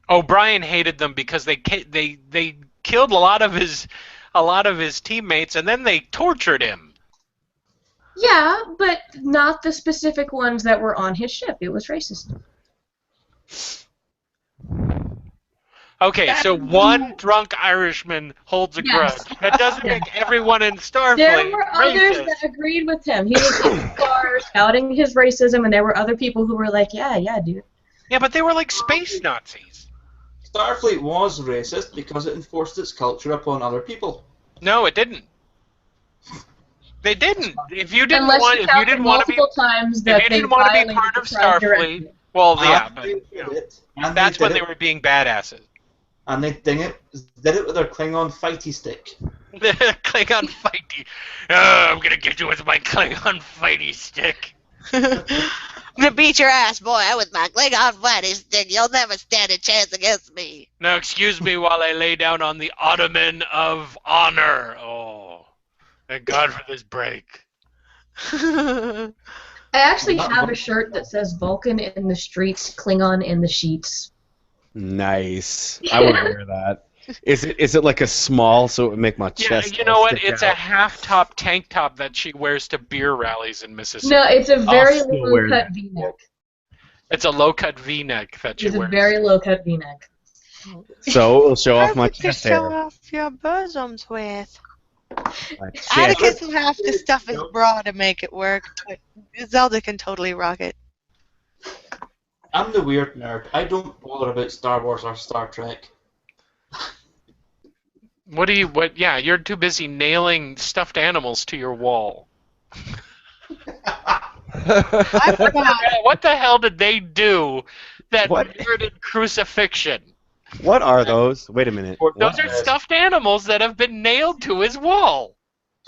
O'Brien hated them because they killed a lot of his teammates, and then they tortured him. Yeah, but not the specific ones that were on his ship. It was racist. Okay, so one drunk Irishman holds a Yes. grudge. That doesn't make everyone in There Starfleet were others racist. that agreed with him. He was in the car shouting his racism, and there were other people who were like, yeah, dude. Yeah, but they were like space Nazis. Starfleet was racist because it enforced its culture upon other people. No, it didn't. They didn't. If you didn't Unless want, you if you count the didn't want to be, multiple times if that you they didn't want to be violated part the of Pride Starfleet, Directive. well, yeah, And but they you did know, it, and that's they when did they it, were being badasses. and they did it with their Klingon fighty stick. Klingon fighty. Oh, I'm gonna get you with my Klingon fighty stick. I'm gonna beat your ass, boy, with my Klingon fighting stick. You'll never stand a chance against me. Now, excuse me while I lay down on the ottoman of honor. Oh, thank God for this break. I actually have a shirt that says Vulcan in the streets, Klingon in the sheets. Nice. I would wear that. Is it like a small so it would make my Yeah, chest? you know all what? stick It's a out? half-top tank top that she wears to beer rallies in Mississippi. No, it's a very still wear low-cut that. V-neck. It's a low-cut V-neck that she It's a wears. very low-cut V-neck. So it'll show off my Perfect to chest show hair. off your bosoms with. My chest. Atticus will have to stuff his bra to make it work, but Zelda can totally rock it. I'm the weird nerd. I don't bother about Star Wars or Star Trek. Yeah, you're too busy nailing stuffed animals to your wall. I forgot. What the hell did they do that What? merited crucifixion? What are those? Wait a minute. Those Those What? are stuffed animals that have been nailed to his wall.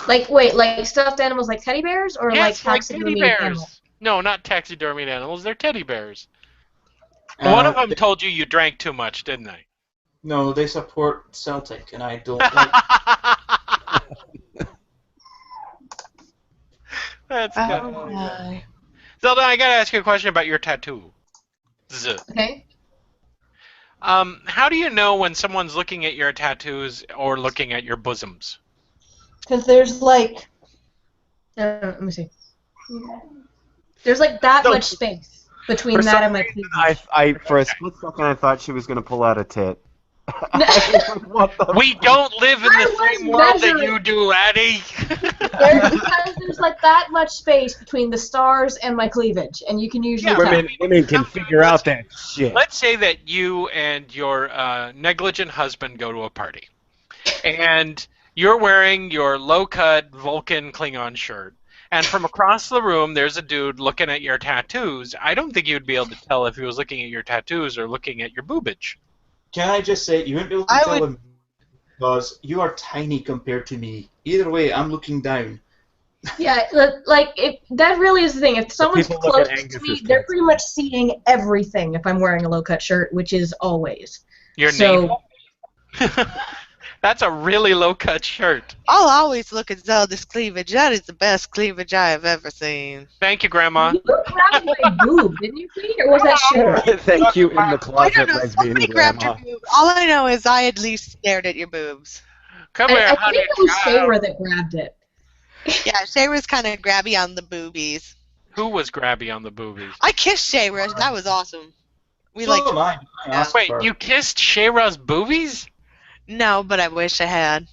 Like, wait, like stuffed animals like teddy bears or Yes, like like teddy taxidermy bears. animals? No, not taxidermied animals. They're teddy bears. One of them told you you drank too much, didn't they? No, they support Celtic, and I don't like. That's Oh good. my. Zelda, I gotta ask you a question about your tattoo. Okay. How do you know when someone's looking at your tattoos or looking at your bosoms? Because there's like, let me see. There's like that much space between For that some and my reason, cleavage. for a split second, I thought she was gonna pull out a tit. No. What the? We don't live in I the was same world that measuring. you do, Addie. Because there's like that much space between the stars and my cleavage, and you can usually Yeah, tell. Women can figure out that shit. Let's say that you and your negligent husband go to a party, and you're wearing your low-cut Vulcan Klingon shirt, and from across the room there's a dude looking at your tattoos. I don't think you'd be able to tell if he was looking at your tattoos or looking at your boobage. Can I just say, you wouldn't be able to tell him because you are tiny compared to me. Either way, I'm looking down. Yeah, like that really is the thing. If someone's people look at close to Angus's me, they're tattoo. pretty much seeing everything if I'm wearing a low-cut shirt, which is always. Your So, navel. That's a really low-cut shirt. I'll always look at Zelda's cleavage. That is the best cleavage I have ever seen. Thank you, Grandma. you grabbed my boob, didn't you, Pete? Or was that Shayra? Thank you in the I closet, don't know. lesbian Somebody grabbed grandma. your boobs. All I know is I at least stared at your boobs. Come here, I honey. think it was Shayra that grabbed it. Yeah, Shayra's kind of grabby on the boobies. Who was grabby on the boobies? I kissed Shayra. That was awesome. We So like. am I. I asked Wait, for- you kissed Shayra's boobies? No, but I wish I had.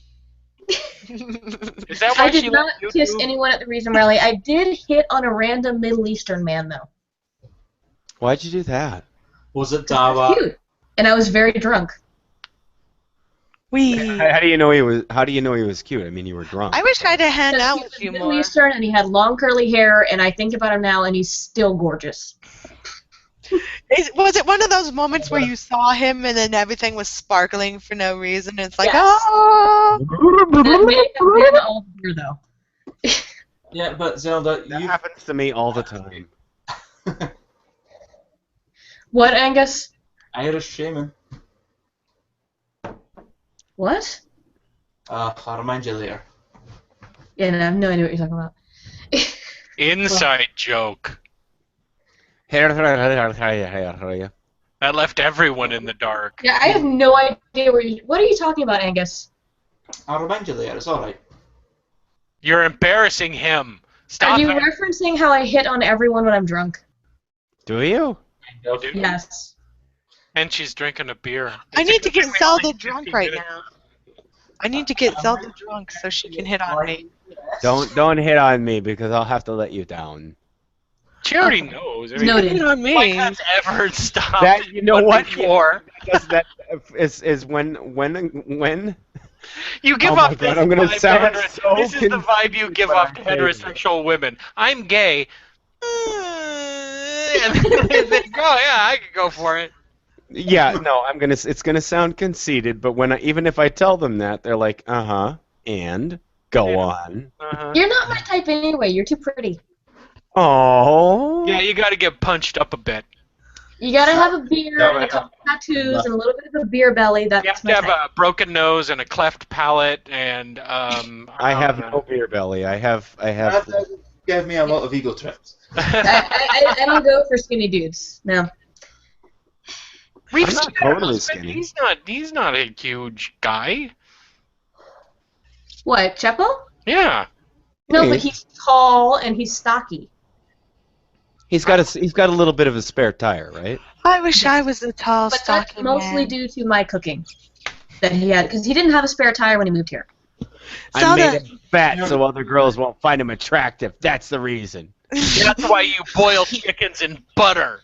Is that why I did she not left kiss YouTube? anyone at the Reason Rally. I did hit on a random Middle Eastern man, though. Why'd you do that? Was it He was Dawa? cute, and I was very drunk. How do you know he was? How do you know he was cute? I mean, you were drunk. I wish I'd have hung Because out he with was you Middle more. Eastern, and he had long curly hair, and I think about him now, and he's still gorgeous. Was it one of those moments where you saw him and then everything was sparkling for no reason? It's like, Yes. oh. That may have been all here, though. Yeah, but Zelda, That you happens to me all the time. What, Angus? Irish shaman. What? I'll remind you later. Yeah, no, I have no idea what you're talking about. Inside joke. Yeah, That left everyone in the dark. Yeah, I have no idea what are you talking about, Angus? I'll remind you later. It's all right. You're embarrassing him. Stop Are you it. referencing how I hit on everyone when I'm drunk? Do you? Dude. Yes. And she's drinking a beer. I need to get We only Zelda have drunk 15 right minutes. now. I need to get Zelda drunk so she can hit on me. Don't hit on me because I'll have to let you down. She already knows. I mean, Noted. Hit on Mike me. has ever stopped. That you know what? Before. Because that is when You give Oh my off God, this I'm gonna vibe to sound heter- so This is the vibe you give off to confused. heterosexual women. I'm gay. And they think, oh yeah, I could go for it. yeah, no, it's gonna sound conceited, but even if I tell them that, they're like, and go on. Uh-huh. You're not my type anyway. You're too pretty. Oh. Yeah, you got to get punched up a bit. You gotta have a beard and a couple tattoos and a little bit of a beer belly. You have That's to my have type. a broken nose and a cleft palate, and I have no beer belly. I have. That doesn't give me a lot of ego trips. I don't go for skinny dudes. No. We've I'm not seen her totally husband. skinny. He's not a huge guy. What, Chepo? Yeah. No, Hey. but he's tall and he's stocky. He's got a little bit of a spare tire, right? I wish I was a tall, But that's stocky mostly man. due to my cooking that he had, because he didn't have a spare tire when he moved here. I Zelda- made him fat so other girls won't find him attractive. That's the reason. That's why you boil chickens in butter.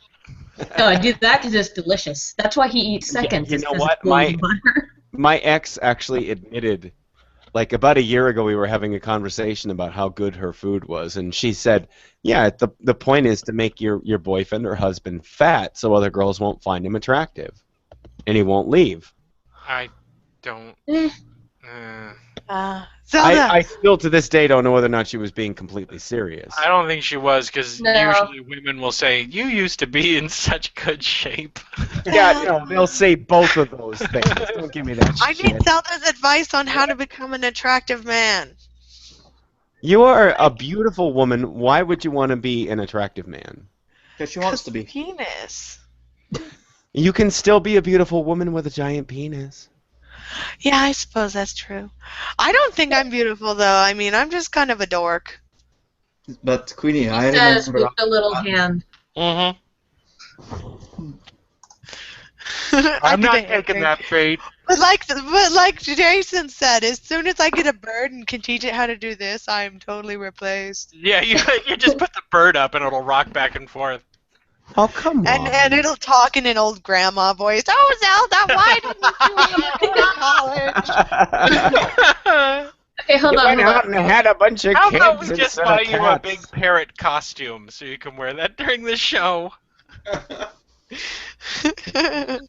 No, I do that because it's delicious. That's why he eats seconds. you is know 'cause what? it's full of butter. My ex actually admitted, like about a year ago, we were having a conversation about how good her food was, and she said, "Yeah, the point is to make your boyfriend or husband fat so other girls won't find him attractive, and he won't leave." I don't. Eh. Zelda, I still to this day don't know whether or not she was being completely serious. I don't think she was, because No. usually women will say, "You used to be in such good shape." Yeah, no, they'll say both of those things. Don't give me that I shit. need Zelda's advice on how to become an attractive man. You are a beautiful woman. Why would you want to be an attractive man? Because she wants to be. Penis. You can still be a beautiful woman with a giant penis. Yeah, I suppose that's true. I don't think I'm beautiful though. I mean, I'm just kind of a dork. But Queenie, He I says remember. with the little hand. Mm-hmm. I I'm do not behave taking very- that fate. But like Jason said, as soon as I get a bird and can teach it how to do this, I'm totally replaced. Yeah, you just put the bird up and it'll rock back and forth. Oh, come on. And it'll talk in an old grandma voice. Oh, Zelda, why didn't you go to college? Okay, hold on. Hold on. and had a bunch of How kids about we just instead buy of you a cats. big parrot costume so you can wear that during the show?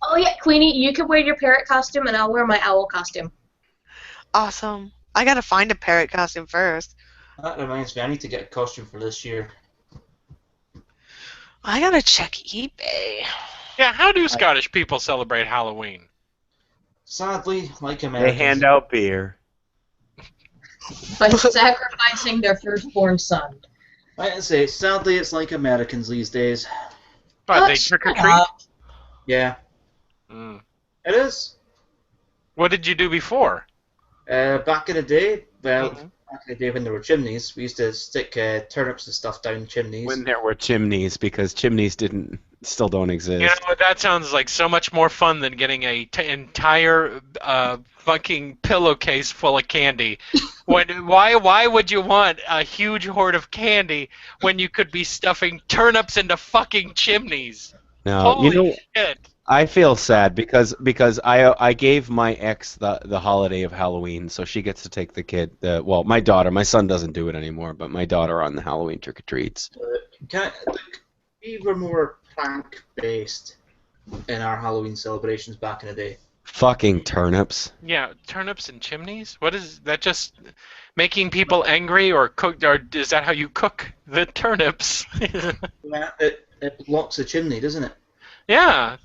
Oh yeah, Queenie, you can wear your parrot costume, and I'll wear my owl costume. Awesome. I gotta find a parrot costume first. That reminds me, I need to get a costume for this year. I gotta check eBay. Yeah, how do Scottish people celebrate Halloween? Sadly, like They Americans, hand out beer. By sacrificing their firstborn son. I can say, sadly, it's like Americans these days. But they Shut trick or treat? up. Yeah, Mm. it is. What did you do before? Back in the day, well, Mhm. back in the day when there were chimneys, we used to stick turnips and stuff down chimneys. When there were chimneys, because chimneys still don't exist. You know what? That sounds like so much more fun than getting a entire fucking pillowcase full of candy. Why would you want a huge hoard of candy when you could be stuffing turnips into fucking chimneys? No, Holy shit! I feel sad because I gave my ex the holiday of Halloween, so she gets to take the kid. Well, my daughter, my son doesn't do it anymore, but my daughter on the Halloween trick or treats. We were more prank based in our Halloween celebrations back in the day. Fucking turnips. Yeah, turnips and chimneys. What is that? Just making people angry, or cook? Or is that how you cook the turnips? Yeah, it blocks the chimney, doesn't it? Yeah.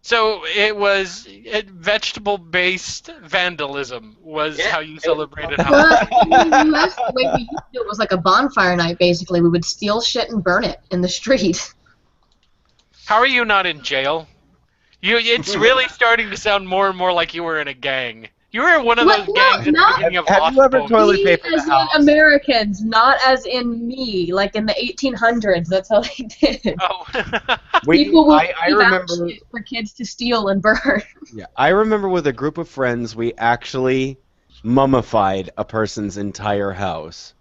So it was vegetable-based vandalism was Yeah, how you it- celebrated Well, Halloween. in the US, the way we used to do it was like a bonfire night, basically. We would steal shit and burn it in the street. How are you not in jail? It's really starting to sound more and more like you were in a gang. You were in one of What? those No, gangs at the not- beginning of Have Lost you ever Boys. toilet Me paper the as in house? Americans, not as in me, like in the 1800s. That's how they did. Oh. People would I leave out remember. shit for kids to steal and burn. Yeah, I remember with a group of friends, we actually mummified a person's entire house.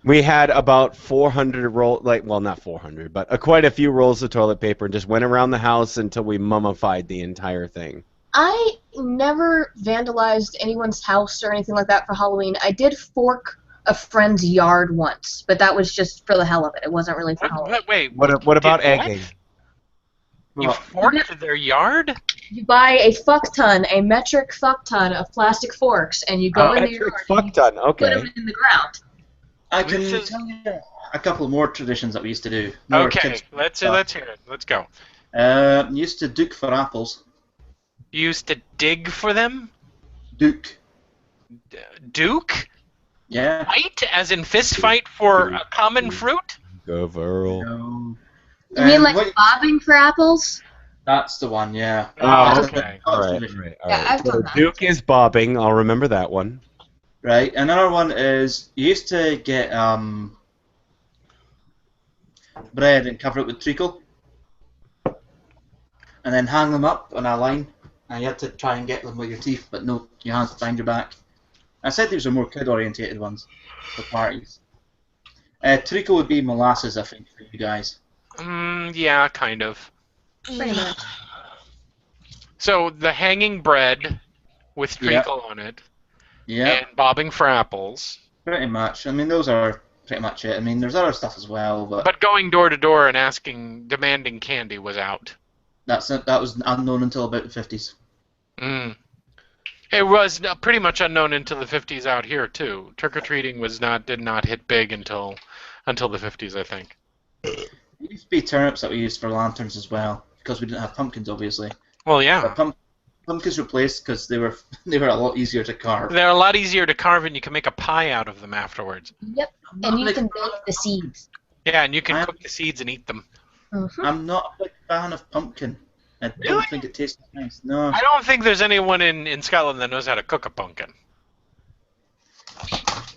We had about 400 well, not 400, but quite a few rolls of toilet paper, and just went around the house until we mummified the entire thing. I never vandalized anyone's house or anything like that for Halloween. I did fork a friend's yard once, but that was just for the hell of it. It wasn't really for Halloween. Wait. What about Did what? egging? You Well, forked their yard? You buy a metric fuck ton of plastic forks, and you go in the yard and Fuck ton. you Okay. put them in the ground. I can This is- tell you a couple more traditions that we used to do. More Okay, kids let's stuff. hear it. Let's go. Used to duke for apples. You used to dig for them? Duke. Duke? Yeah. Fight? As in fist fight for a common fruit? Go Verl. No. You mean like bobbing for apples? That's the one, yeah. Oh, okay. okay. All right. Tradition. Yeah, I've done that. Duke is bobbing. I'll remember that one. Right. Another one is you used to get bread and cover it with treacle, and then hang them up on a line, and you had to try and get them with your teeth, but no, your hands behind your back. I said these were more kid-orientated ones for parties. Treacle would be molasses, I think, for you guys. Yeah, kind of. Pretty much. So the hanging bread with Yeah. treacle on it Yeah, and bobbing for apples. pretty much. I mean, those are pretty much it. I mean, there's other stuff as well, but But going door to door and demanding candy was out. that was unknown until about the 50s. It was pretty much unknown until the 50s out here too. Trick-or-treating did not hit big until the 50s, I think. There used to be turnips that we used for lanterns as well, because we didn't have pumpkins, obviously. Well, yeah. But pumpkins replaced because they were a lot easier to carve. They're a lot easier to carve, and you can make a pie out of them afterwards. Yep. And you can bake the seeds. Yeah, and you can cook the seeds and eat them. I'm not a big fan of pumpkin. I Really? don't think it tastes nice. No. I don't think there's anyone in Scotland that knows how to cook a pumpkin.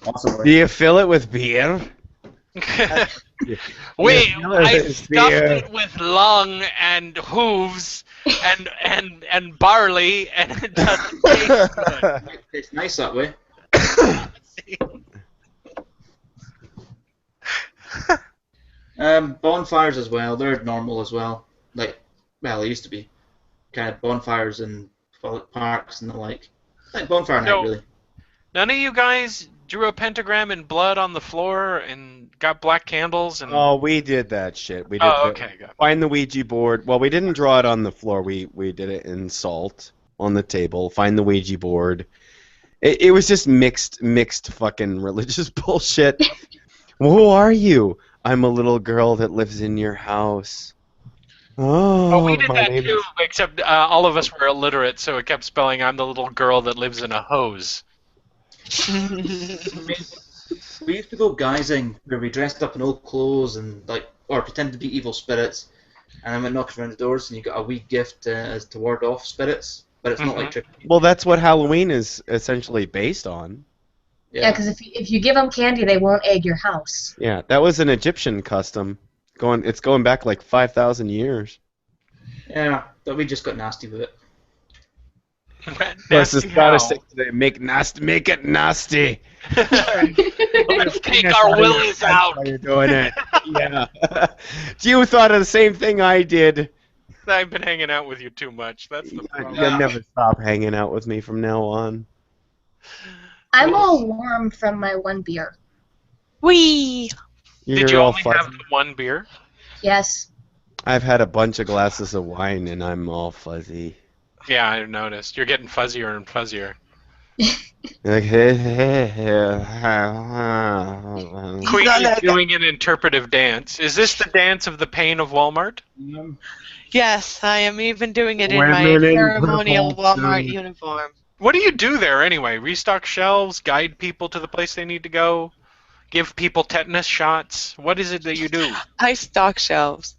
Possibly. Do you fill it with beer? Wait, Yeah, I it's stuffed beer. it with lung and hooves and barley, and it doesn't taste good. It tastes nice that way. Bonfires as well. They're normal as well. Like, well, they used to be kind of bonfires in public parks and the like bonfire night, really. None of you guys drew a pentagram in blood on the floor and got black candles and. Oh, we did that shit. We did. Okay, good. Find the Ouija board. Well, we didn't draw it on the floor. We did it in salt on the table. Find the Ouija board. It was just mixed fucking religious bullshit. Who are you? I'm a little girl that lives in your house. Oh, we did my that name too, is- except all of us were illiterate, so it kept spelling, I'm the little girl that lives in a hose. We used to go guising where we dressed up in old clothes and or pretended to be evil spirits, and then went knocking around the doors and you got a wee gift as to ward off spirits, but it's not like trick. Well, that's what Halloween is essentially based on. Yeah, because if you give them candy, they won't egg your house. Yeah, that was an Egyptian custom. It's going back like 5,000 years. Yeah, but we just got nasty with it. Plus, the Nasty Scottish how? say today, make it nasty. Let's take our willies out. While you're doing it. Yeah. You thought of the same thing I did. I've been hanging out with you too much. That's the problem. You'll never stop hanging out with me from now on. I'm all warm from my one beer. Whee! Did you only have the one beer? Yes. I've had a bunch of glasses of wine and I'm all fuzzy. Yeah, I noticed. You're getting fuzzier and fuzzier. Like, Queen is doing an interpretive dance. Is this the dance of the pain of Walmart? Yes, I am even doing it in Women my in ceremonial purple Walmart suits. uniform. What do you do there anyway? Restock shelves, guide people to the place they need to go, give people tetanus shots? What is it that you do? I stock shelves.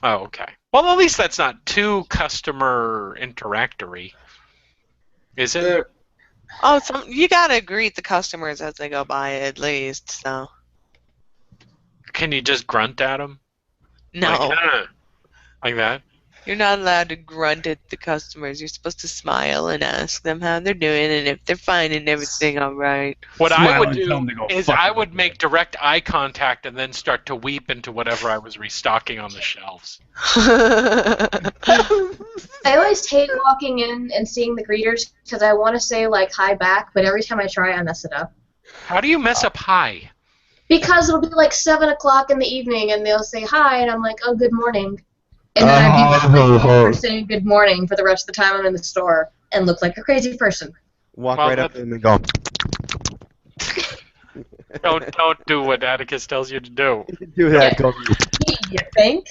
Oh, okay. Well, at least that's not too customer interactory. Is it? Oh, you gotta greet the customers as they go by at least. So Can you just grunt at them? no, Like that? you're not allowed to grunt at the customers. You're supposed to smile and ask them how they're doing and if they're finding everything all right. What I Smile would and tell do them to go is fuck I would make direct eye contact and then start to weep into whatever I was restocking on the shelves. I always hate walking in and seeing the greeters because I want to say like hi back, but every time I try, I mess it up. How do you mess up hi? Because it'll be like 7 o'clock in the evening and they'll say hi, and I'm like, oh, good morning. And then I'd be late for saying good morning for the rest of the time I'm in the store and look like a crazy person. Walk Well, right up to them and go. Don't do what Atticus tells you to do. Do that. Go. You think?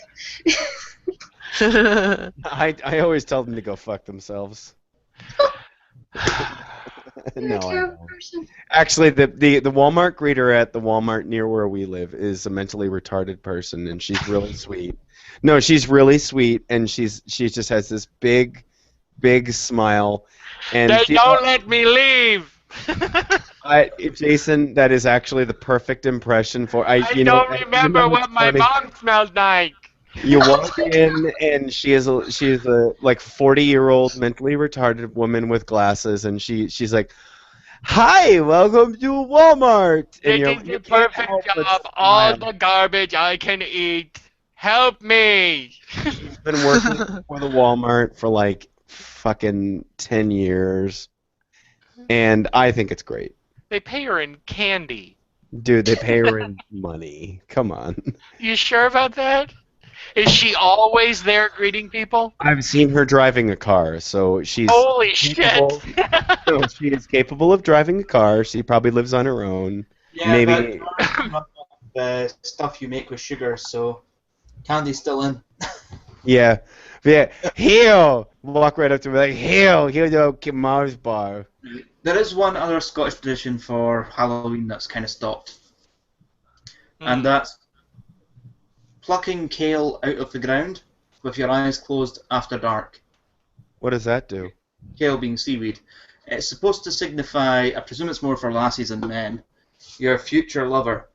I always tell them to go fuck themselves. You're No, a I terrible don't. person. Actually, the Walmart greeter at the Walmart near where we live is a mentally retarded person, and she's really sweet. No, she's really sweet, and she just has this big smile. And They she- don't let me leave. Jason, that is actually the perfect impression for I don't remember what my mom smelled like. You walk in, and she is a like 40-year-old mentally retarded woman with glasses, and she's like, "Hi, welcome to Walmart." And This is the perfect job. All the garbage I can eat. Help me. She's been working for the Walmart for like fucking 10 years, and I think it's great. They pay her in candy. Dude, they pay her in money. Come on. You sure about that? Is she always there greeting people? I've seen her driving a car, so she's Holy capable- shit. no, she is capable of driving a car. She probably lives on her own. Yeah, Maybe- but the stuff you make with sugar, so candy's still in. Yeah. Here, walk right up to me like, here's a Mars bar. There is one other Scottish tradition for Halloween that's kind of stopped, and that's plucking kale out of the ground with your eyes closed after dark. What does that do? Kale being seaweed. It's supposed to signify, I presume it's more for lassies and men, your future lover,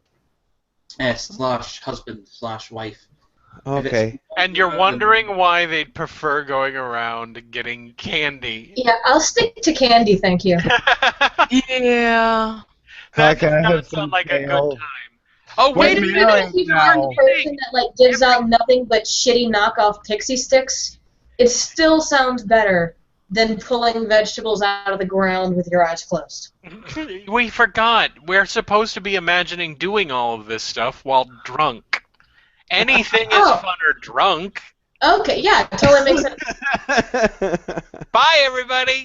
slash husband, slash wife. Okay. And you're wondering why they'd prefer going around getting candy. Yeah, I'll stick to candy, thank you. Yeah. That Can I does not have some sound like a kale? good time. Oh, wait a Even minute! if you now. find the person that like gives out nothing but shitty knockoff pixie sticks, it still sounds better than pulling vegetables out of the ground with your eyes closed. We forgot. We're supposed to be imagining doing all of this stuff while drunk. Anything is Oh. funner drunk. Okay, yeah, totally makes sense. Bye, everybody!